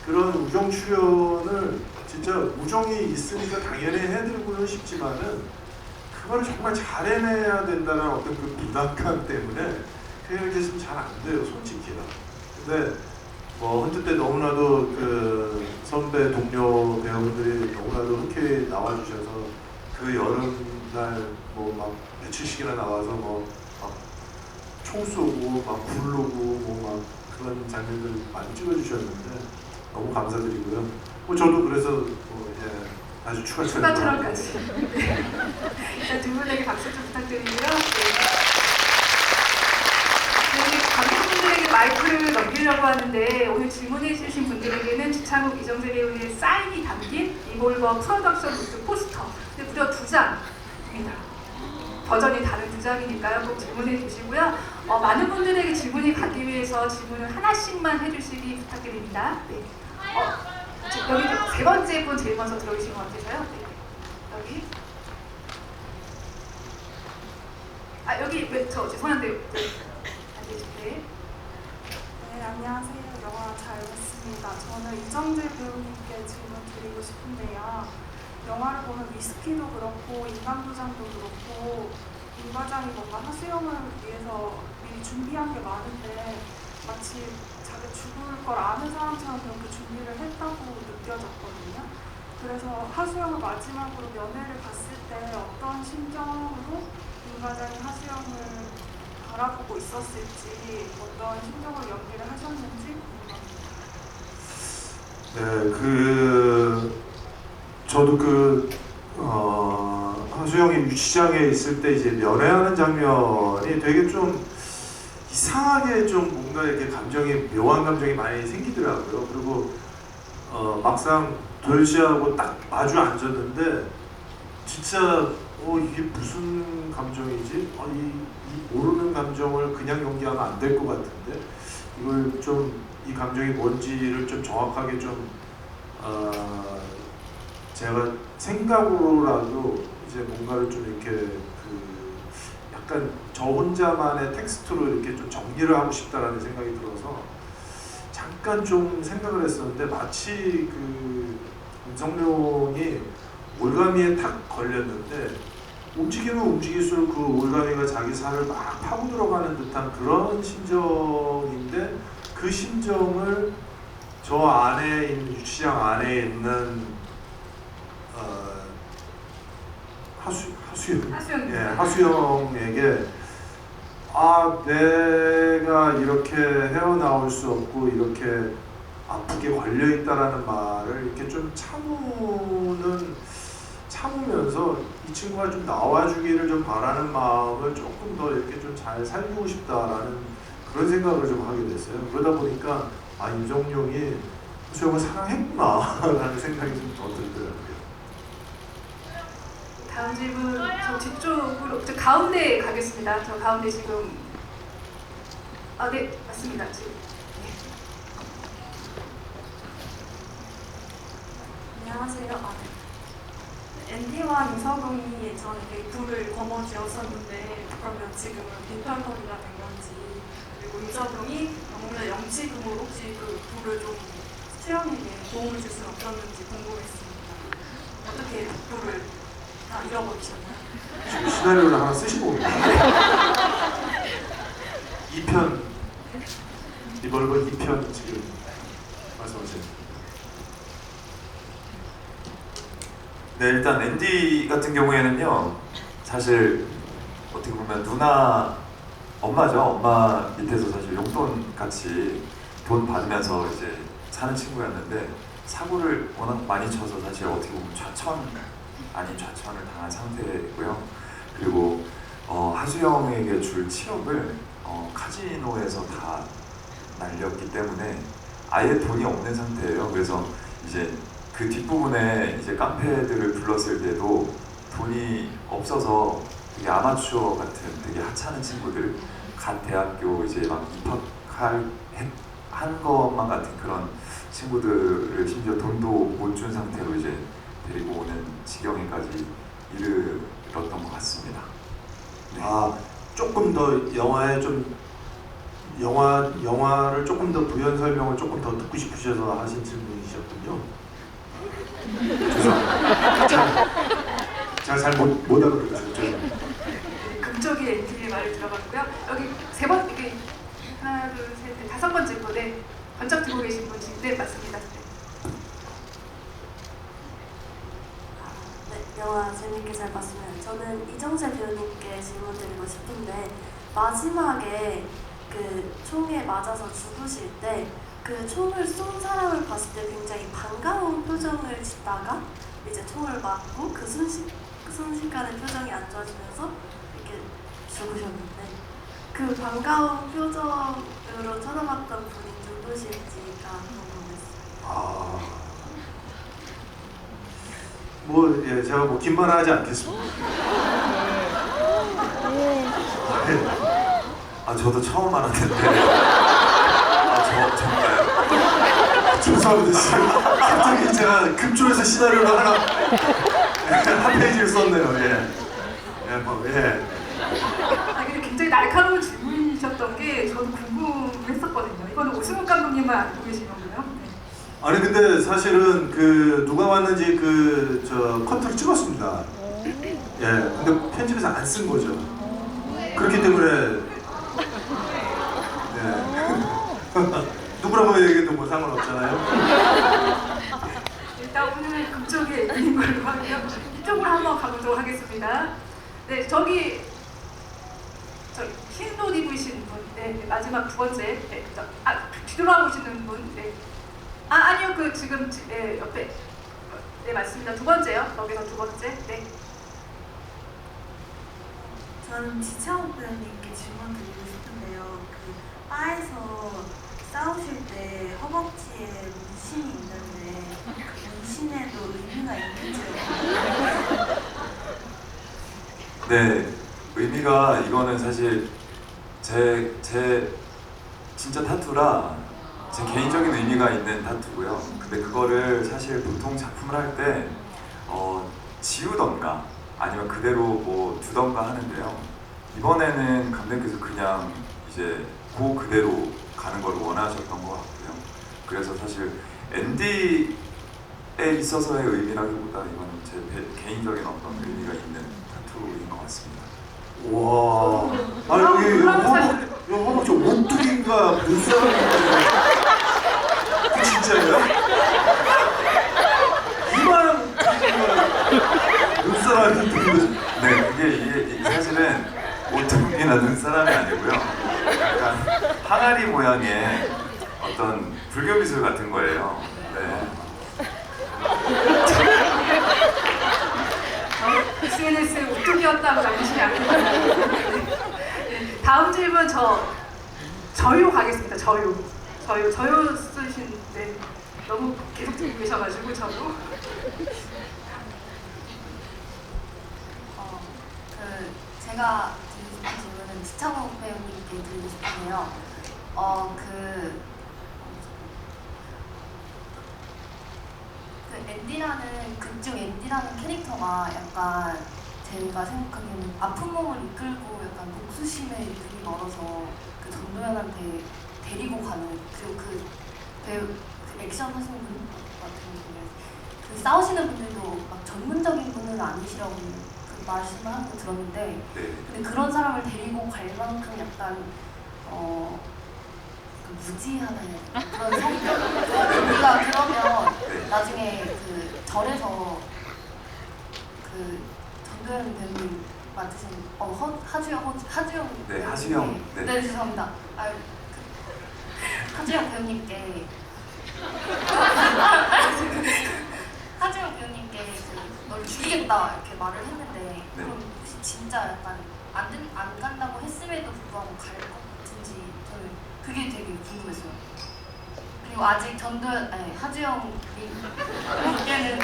그런 우정 출연을 진짜 우정이 있으니까 당연히 해드리고는 싶지만은 그거를 정말 잘 해내야 된다는 어떤 그 부담감 때문에 그냥 이렇게 좀 잘 안 돼요, 솔직히요. 근데 헌트 때 너무나도 그 선배 동료 배우분들이 너무나도 흔쾌히 나와주셔서 그 여름날 막 며칠씩이나 나와서 막 총 쏘고 막 부르고 막 그런 장면들 많이 찍어주셨는데 너무 감사드리고요. 저도 그래서 아주 추가 촬영까지. 일단 두 분에게 박수 좀 부탁드리고요. 관객분들에게 마이크를 넘기려고 하는데 오늘 질문해 주신 분들에게는 주창욱, 이정재 배우의 사인이 담긴 리볼버 프로덕션 우드 포스터 무려 2장입니다. 버전이 다른 두 장이니까요. 꼭 질문해 주시고요. 많은 분들에게 질문이 가기 위해서 질문을 하나씩만 해주시기 부탁드립니다. 네. 지금 여기 세 번째 분 제일 먼저 들어오신 것 같아서요. 네. 여기. 여기 저 죄송한데 안 되시네. 네, 안녕하세요. 영화 잘 봤습니다. 저는 이정재 배우님께 질문 드리고 싶은데요. 영화를 보면 위스키도 그렇고 인간도장도 그렇고 임 과장이 뭔가 하수영을 위해서 미리 준비한 게 많은데 마치 자기 죽을 걸 아는 사람처럼 그렇게 준비를 했다고 느껴졌거든요. 그래서 하수영을 마지막으로 면회를 갔을 때 어떤 심정으로 임 과장이 하수영을 바라보고 있었을지 어떤 심정으로 연기를 하셨는지 궁금합니다. 네, 저도 하수영이 유치장에 있을 때 이제 면회하는 장면이 되게 좀 이상하게 좀 뭔가 이렇게 묘한 감정이 많이 생기더라고요. 그리고 막상 도현 씨하고 딱 마주 앉았는데 진짜 이게 무슨 감정이지? 이 모르는 감정을 그냥 연기하면 안 될 것 같은데 이걸 좀 이 감정이 뭔지를 좀 정확하게 좀 제가 생각으로라도 이제 뭔가를 좀 이렇게 약간 저 혼자만의 텍스트로 이렇게 좀 정리를 하고 싶다라는 생각이 들어서 잠깐 좀 생각을 했었는데 마치 임성룡이 올가미에 탁 걸렸는데 움직이면 움직일수록 그 올가미가 자기 살을 막 파고 들어가는 듯한 그런 심정인데 그 심정을 저 안에 있는 유치장 안에 있는 하수영에게 내가 이렇게 헤어나올 수 없고 이렇게 아프게 걸려 있다라는 말을 이렇게 좀 참으면서 이 친구가 좀 나와주기를 좀 바라는 마음을 조금 더 이렇게 좀 잘 살리고 싶다라는 그런 생각을 좀 하게 됐어요. 그러다 보니까 임정룡이 하수영을 사랑했구나라는 생각이 좀 더 들더라고요. 다음 질문 저 뒤쪽으로 저 가운데 가겠습니다. 저 가운데 지금 네 맞습니다. 지금 안녕하세요. 앤디와 이서동이 예전에 불을 거머쥐었었는데 그러면 지금은 빈털터리가 된 건지 그리고 이서동이 오늘 영치금으로 혹시 그 불을 좀 수영에게 도움을 줄 수 없었는지 궁금했습니다. 어떻게 불을 다 잃어버리셨나요? 지금 시나리오를 하나 쓰시고 옵니다. 2편 리벌버 2편 지금 말씀하세요. 네, 일단 앤디 같은 경우에는요, 사실 어떻게 보면 엄마죠. 엄마 밑에서 사실 용돈 같이 돈 받으면서 이제 사는 친구였는데 사고를 워낙 많이 쳐서 사실 어떻게 보면 좌천 아닌 좌천을 당한 상태고요. 그리고 하수영에게 줄 7억을 카지노에서 다 날렸기 때문에 아예 돈이 없는 상태예요. 그래서 이제 그 뒷부분에 이제 깡패들을 불렀을 때도 돈이 없어서 되게 아마추어 같은 되게 하찮은 친구들 갓 대학교 이제 막 한 것만 같은 그런 친구들을 심지어 돈도 못 준 상태로 이제 데리고 오는 지경에까지 이르렀던 것 같습니다. 네. 조금 더 영화를 조금 더 부연 설명을 조금 더 듣고 싶으셔서 하신 질문이셨군요. 죄송합니다. 제가 잘 못 알아들었어요. 죄송합니다. 극적인 엔딩의 말을 들어봤고요. 여기 세 번 이게 하나 둘 셋 넷 다섯 번째 거에 번쩍 들고 계신 분 지금 네 맞습니다. 네, 영화 재밌게 잘 봤습니다. 저는 이정재 배우님께 질문 드리고 싶은데 마지막에 그 총에 맞아서 죽으실 때 그 총을 쏜 사람을 봤을 때 굉장히 반가운 표정을 짓다가 이제 총을 맞고 그 순식간에 표정이 안 좋아지면서 이렇게 죽으셨는데 그 반가운 표정으로 쳐다봤던 분이 누구실지가 궁금했어요. 제가 긴 말 하지 않겠습니다. 아 저도 처음 알았는데. 정말요? 죄송합니다. 지금 갑자기 제가 급조해서 시나리오를 하나 한 페이지를 썼네요. 예. 예, 뭐, 예. 아, 근데 굉장히 날카로운 질문이셨던 게 저도 궁금했었거든요. 이거는 오승훈 감독님만 알고 계신 건가요? 네. 아니 근데 사실은 그 누가 왔는지 그 저 컨트를 찍었습니다. 예. 근데 편집에서 안 쓴 거죠. 그렇기 때문에 네. 누구라고 얘기해도 뭐 상관없잖아요. 일단 오늘은 그쪽에 있는 걸로 하고요. 이쪽으로 한번 가보도록 하겠습니다. 네, 저기 흰 옷 입으신 분, 네, 마지막 두 번째, 네, 뒤돌아보시는 분, 네. 아니요, 그 지금 네, 옆에, 네 맞습니다. 두 번째요. 거기서 두 번째, 네. 저는 지창욱 배우님께 질문 드리고 싶은데요. 그 바에서 싸우실 때 허벅지에 문신이 있는데 그 문신에도 의미가 있는지요? 네, 의미가 이거는 사실 제 진짜 타투라 제 개인적인 의미가 있는 타투고요. 근데 그거를 사실 보통 작품을 할 때 지우던가 아니면 그대로 뭐 두던가 하는데요. 이번에는 감독님께서 그냥 이제 그대로 가는 걸 원하셨던 것 같고요. 그래서 사실 엔디에 있어서의 의미라기보다 이거는 제 개인적인 어떤 의미가 있는 타투인 것 같습니다. 와. 아니 여기 허벅지 오뚜기인가 눈사람인가? 그 진짜예요? 이만한 눈사람인데. 네, 이게 사실은 오뚜기나 눈사람이 아니고요. 약간 항아리 모양의 어떤 불교 미술 같은 거예요. 네. SNS에 오뚜기였다고 남기시면 안 됩니다. 네, 다음 질문 저요 가겠습니다. 저요 쓰신 너무 계속 듣고 계셔가지고 저요. 제가 드리고 싶은 질문은 지창욱 배우님께 드리고 싶은데요. 극중 앤디라는 캐릭터가 약간 제가 생각하기에는 아픈 몸을 이끌고 약간 복수심에 눈이 멀어서 그 전도연한테 데리고 가는 그 배우 그 액션 하시는 분 같은 분이 그 싸우시는 분들도 막 전문적인 분은 아니시라고 그 말씀을 하는 거 들었는데 네. 근데 그런 사람을 데리고 갈 만큼 약간 무지하다는 그런 성격. 우리가 그러면 나중에 그 절에서 그 전도연 배우님 맡으신 하주영 네, 하주영. 네. 네 죄송합니다. 하주영 배우님께 하주영 배우님께 널 죽이겠다 이렇게 말을 했는데 네. 그럼 혹시 진짜 약간 안 간다고 했음에도 불구하고 갈 것 같은지 저는 그게 되게 궁금했어요. 그리고 아직 하주영 님께는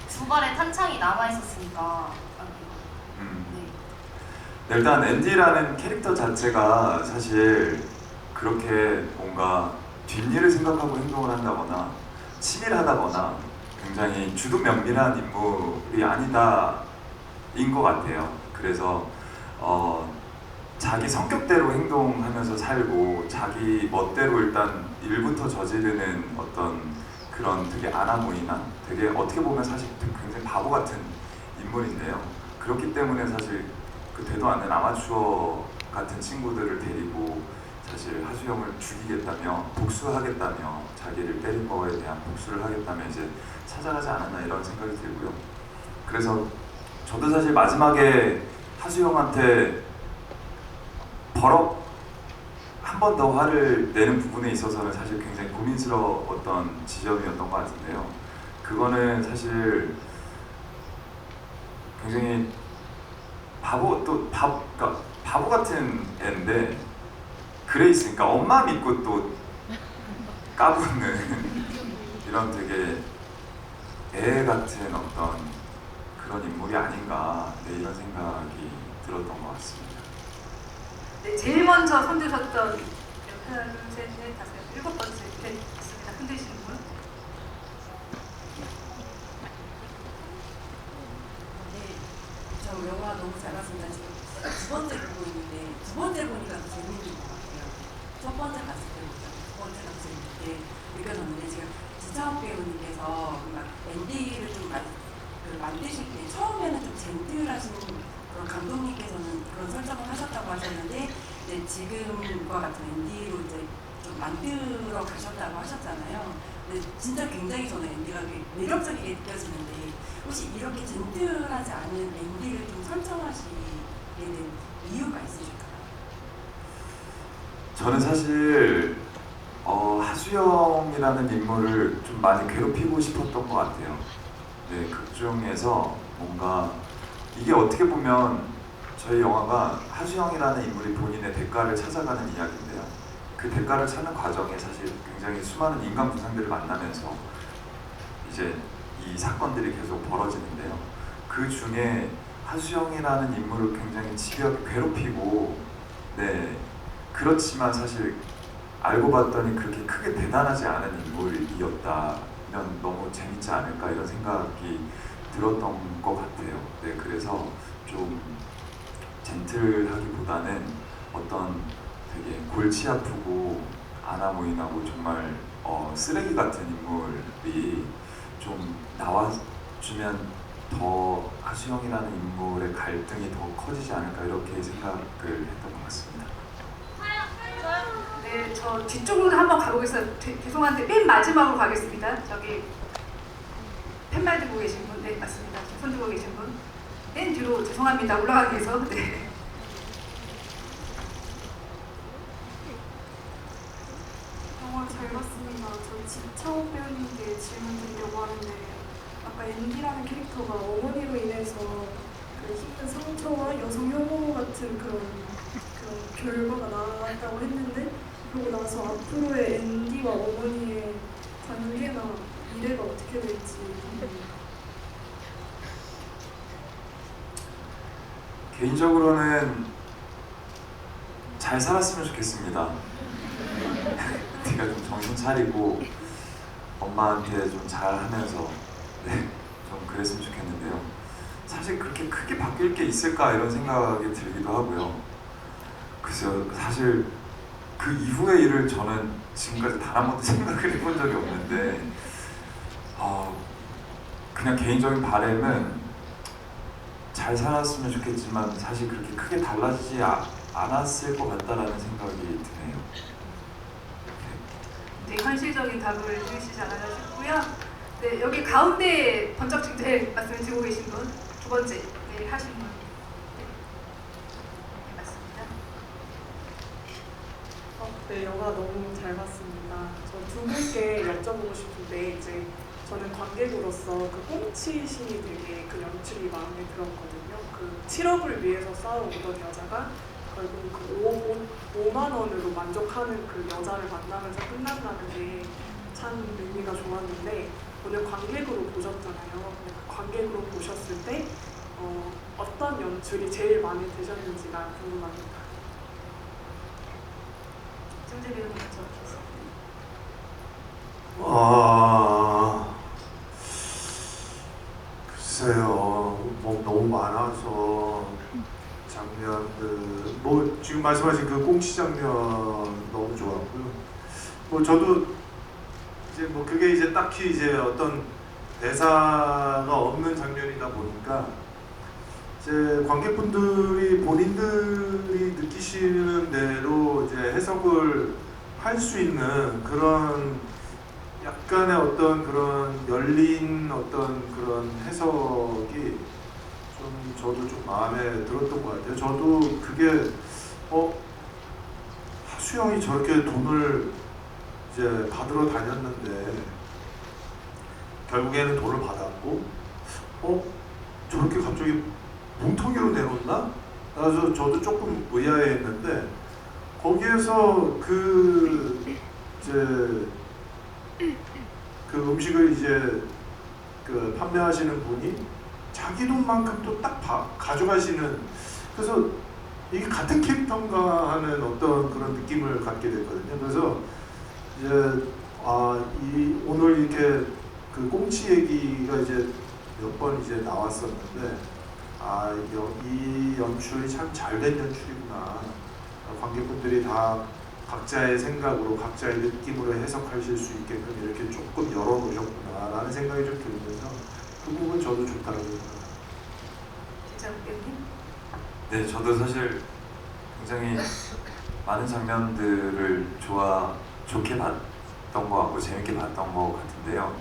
두 발의 탄창이 남아 있었으니까. 네, 일단 앤디라는 캐릭터 자체가 사실 그렇게 뭔가 뒷일을 생각하고 행동을 한다거나 치밀하다거나 굉장히 주둔면밀한 인물이 아니다인 것 같아요. 그래서 자기 성격대로 행동하면서 살고 자기 멋대로 일단 일부터 저지르는 어떤 그런 되게 아나무인한 되게 어떻게 보면 사실 굉장히 바보 같은 인물인데요. 그렇기 때문에 사실 그 되도 않는 아마추어 같은 친구들을 데리고 사실 하주영을 죽이겠다며 복수하겠다며 자기를 때린 거에 대한 복수를 하겠다며 이제 찾아가지 않았나 이런 생각이 들고요. 그래서 저도 사실 마지막에 하주영한테 버럭 한 번 더 화를 내는 부분에 있어서는 사실 굉장히 고민스러웠던 지점이었던 것 같은데요. 그거는 사실 굉장히 그러니까 바보 같은 애인데 그레이스, 그러니까 엄마 믿고 또 까부는 이런 되게 애 같은 어떤 그런 인물이 아닌가 이런 생각이 들었던 것 같습니다. 네, 제일 먼저 손드셨던 하나, 둘, 셋, 넷, 다섯, 여섯, 일곱 번째 네, 있습니다. 흔드시는 분. 네, 저 영화 너무 잘 봤습니다. 지금 두 번째 보고 있는데 두 번째 보니까 더 재밌는 것 같아요. 첫 번째 봤을 때보다 두 번째 봤을 때 느껴졌는데 지금 지차욱 배우님께서 앤디를 좀 만드실 때 처음에는 좀 젠틀하신 그런 감독님께서는 그런 설정을 하셨다고 하셨는데 네, 지금과 같은 앤디로 이제 좀 만들어 가셨다고 하셨잖아요. 근데 진짜 굉장히 저는 앤디가 매력적이게 느껴지는데 혹시 이렇게 젠틀하지 않은 앤디를 좀 설정하시게 된 이유가 있으실까요? 저는 사실 하수영이라는 인물을 좀 많이 괴롭히고 싶었던 것 같아요. 네, 극 중에서 뭔가 이게 어떻게 보면 저희 영화가 하수영이라는 인물이 본인의 대가를 찾아가는 이야기인데요. 그 대가를 찾는 과정에 사실 굉장히 수많은 인간 부상들을 만나면서 이제 이 사건들이 계속 벌어지는데요. 그 중에 하수영이라는 인물을 굉장히 집요하게 괴롭히고 네, 그렇지만 사실 알고 봤더니 그렇게 크게 대단하지 않은 인물이었다면 너무 재밌지 않을까 이런 생각이 들었던 것 같아요. 네, 그래서 좀 젠틀하기보다는 어떤 되게 골치 아프고 아나무인하고 정말 쓰레기 같은 인물이 좀 나와주면 더 하수영이라는 인물의 갈등이 더 커지지 않을까 이렇게 생각을 했던 것 같습니다. 네, 저 뒤쪽으로 한번 가보겠습니다. 죄송한데 맨 마지막으로 가겠습니다. 저기 펜말 들고 계신 분, 네 맞습니다. 손 들고 계신 분, 맨 뒤로 죄송합니다. 올라가기 위해서. 네. 영화 잘 봤습니다. 저 지차욱 배우님께 질문 드리려고 하는데 아까 앤디라는 캐릭터가 어머니로 인해서 그 힘든 상처와 여성 혐오 같은 그런 결과가 나왔다고 했는데 그러고 나서 앞으로의 앤디와 어머니의 관계나 미래가 어떻게 될지 궁금해요. 개인적으로는 잘 살았으면 좋겠습니다. 네가 좀 정신 차리고 엄마한테 좀 잘하면서 네, 좀 그랬으면 좋겠는데요. 사실 그렇게 크게 바뀔 게 있을까 이런 생각이 들기도 하고요. 그래서 사실 그 이후의 일을 저는 지금까지 단 한 번도 생각을 해본 적이 없는데 그냥 개인적인 바람은 잘 살았으면 좋겠지만 사실 그렇게 크게 달라지지 않았을 것 같다라는 생각이 드네요. 네, 현실적인 답을 주시지 않았나 싶고요. 네, 여기 가운데 번쩍 네, 말씀을 드리고 계신 분, 두 번째 네, 하신 분. 네, 맞습니다. 네, 영화 너무 잘 봤습니다. 저 두 분께 여쭤보고 싶은데 이제 저는 관객으로서 그 꽁치 씬이 되게 그 연출이 마음에 들었거든요. 그 7억을 위해서 싸워오던 여자가 결국 그 5만 원으로 만족하는 그 여자를 만나면서 끝난다는 게 참 의미가 좋았는데 오늘 관객으로 보셨잖아요. 근데 그 관객으로 보셨을 때 어떤 연출이 제일 마음에 드셨는지가 궁금합니다. 정재 배우님 먼저 오겠습니다. 글쎄요, 뭐 너무 많아서 장면들, 뭐 지금 말씀하신 그 꽁치 장면 너무 좋았고요. 뭐 저도 이제 뭐 그게 이제 딱히 이제 어떤 대사가 없는 장면이다 보니까 이제 관객분들이 본인들이 느끼시는 대로 이제 해석을 할 수 있는 그런 약간의 어떤 그런 열린 어떤 그런 해석이 좀 저도 좀 마음에 들었던 것 같아요. 저도 그게 하수영이 저렇게 돈을 이제 받으러 다녔는데 결국에는 돈을 받았고 저렇게 갑자기 뭉텅이로 내놓나? 그래서 저도 조금 의아해했는데 거기에서 그 음식을 이제 그 판매하시는 분이 자기 돈만큼 또 딱 가져가시는, 그래서 이게 같은 캐릭터인가 하는 어떤 그런 느낌을 갖게 됐거든요. 그래서 이제 오늘 이렇게 그 꽁치 얘기가 이제 몇 번 이제 나왔었는데 이 연출이 참 잘된 연출이구나. 관객분들이 다 각자의 생각으로 각자의 느낌으로 해석하실 수 있게끔 이렇게 조금 열어놓으셨구나라는 생각이 좀 들면서 그 부분 저도 좋다고 생각합니다. 김창욱 배우님. 네, 저도 사실 굉장히 많은 장면들을 좋게 봤던 것 같고 재밌게 봤던 것 같은데요.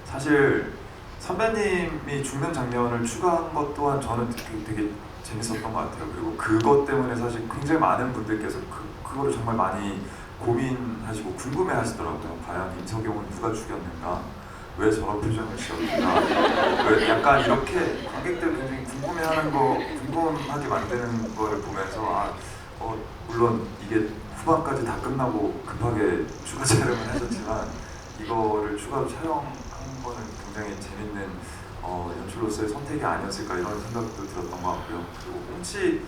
사실 선배님이 죽는 장면을 추가한 것 또한 저는 되게 재밌었던 것 같아요. 그리고 그것 때문에 사실 굉장히 많은 분들께서 그거를 정말 많이 고민하시고 궁금해하시더라고요. 과연 임석용은 누가 죽였는가? 왜 저런 표정을 지었는가? 왜 약간 이렇게 관객들 굉장히 궁금하게 만드는 거를 보면서 물론 이게 후반까지 다 끝나고 급하게 추가 촬영을 하셨지만 이거를 추가로 촬영한 거는 굉장히 재밌는 연출로서의 선택이 아니었을까 이런 생각도 들었던 것 같고요. 그리고 꽁치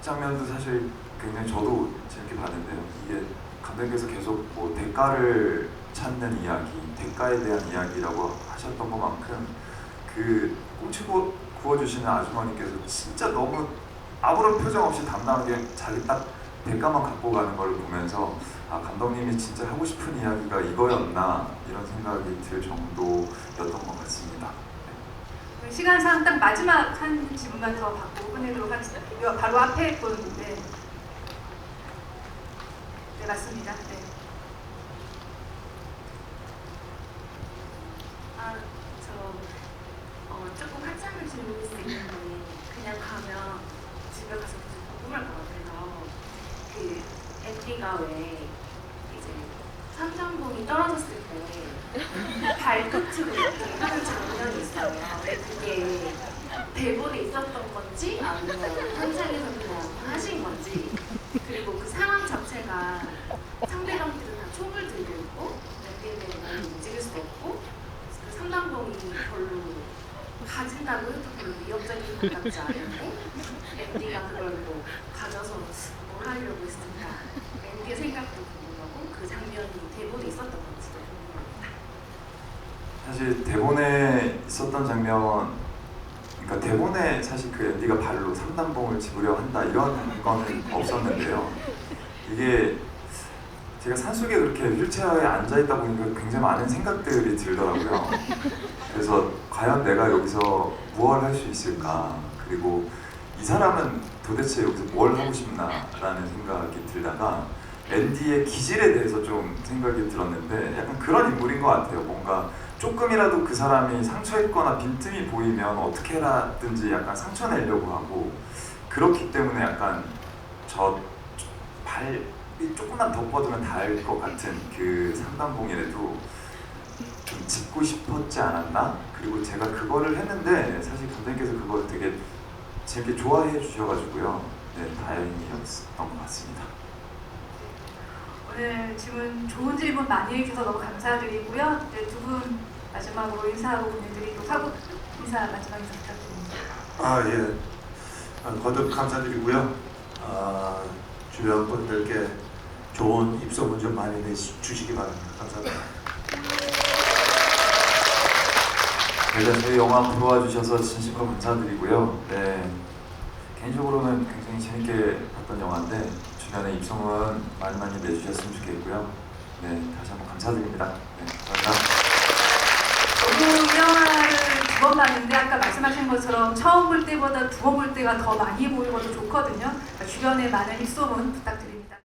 장면도 사실 굉장히 저도 재밌게 봤는데요. 이게 감독님께서 계속 뭐 대가를 찾는 이야기, 대가에 대한 이야기라고 하셨던 것만큼 그 꽁치 구워주시는 아주머니께서 진짜 너무 아무런 표정 없이 담담하게 자기 딱 대가만 갖고 가는 걸 보면서 감독님이 진짜 하고 싶은 이야기가 이거였나 이런 생각이 들 정도였던 것 같습니다. 시간상 딱 마지막 한 질문만 더 받고 끝내도록 하겠습니다. 바로 앞에 분인데 네 맞습니다. 네. 조금 한참을 질문일 수 있는데 그냥 가면 집에 가서 궁금할 것 같아서 그 앤디가 왜 이제 삼전봉이 떨어졌을 때 발끝으로 이렇게 하는 장면이 있어요. 왜 그게 대본에 있었던 건지 아니면 현장에서 그냥 하신 건지 그리고 그 상황 자체가 상대방들은 다 총을 들고 있고 앤디는 많이 움직일 수 없고 그 삼단봉이 별로 가진다고 해도 별로 위협적인 것 같지 않은데 앤디가 그걸 뭐 가져서 뭘 하려고 했을까 앤디의 생각도 궁금하고 그 장면이 대본에 있었던 건지도 궁금합니다. 사실 대본에 있었던 장면, 그러니까 대본에 사실 그 앤디가 발로 삼단봉을 집으려 한다 이런 거는 없었는데요. 이게 제가 산속에 그렇게 휠체어에 앉아있다 보니까 굉장히 많은 생각들이 들더라고요. 그래서 과연 내가 여기서 무엇을 할 수 있을까? 그리고 이 사람은 도대체 여기서 뭘 하고 싶나? 라는 생각이 들다가 앤디의 기질에 대해서 좀 생각이 들었는데 약간 그런 인물인 것 같아요. 뭔가 조금이라도 그 사람이 상처있거나 빈틈이 보이면 어떻게 해라든지 약간 상처 내려고 하고 그렇기 때문에 약간 발이 조금만 더 뻗으면 닿을 것 같은 그 삼단봉이라도 좀 짚고 싶었지 않았나? 그리고 제가 그거를 했는데 사실 감독님께서 그걸 되게 재밌게 좋아해 주셔가지고요. 네, 다행이었던 것 같습니다. 오늘 좋은 질문 많이 해주셔서 너무 감사드리고요. 네, 두 분 마지막으로 인사하고 보내드리도록 하고 인사 마지막 인사 부탁드립니다. 예. 거듭 감사드리고요. 주변 분들께 좋은 입소문 좀 많이 내주시기 바랍니다. 감사합니다. 일단 저희 영화 보러 와주셔서 진심으로 감사드리고요. 네, 개인적으로는 굉장히 재밌게 봤던 영화인데 주변에 입소문 많이 내주셨으면 좋겠고요. 네, 다시 한번 감사드립니다. 네, 감사합니다. 저도 이 영화를 두 번 봤는데 아까 말씀하신 것처럼 처음 볼 때보다 두 번 볼 때가 더 많이 보이고 더 좋거든요. 주변에 많은 입소문 부탁드립니다.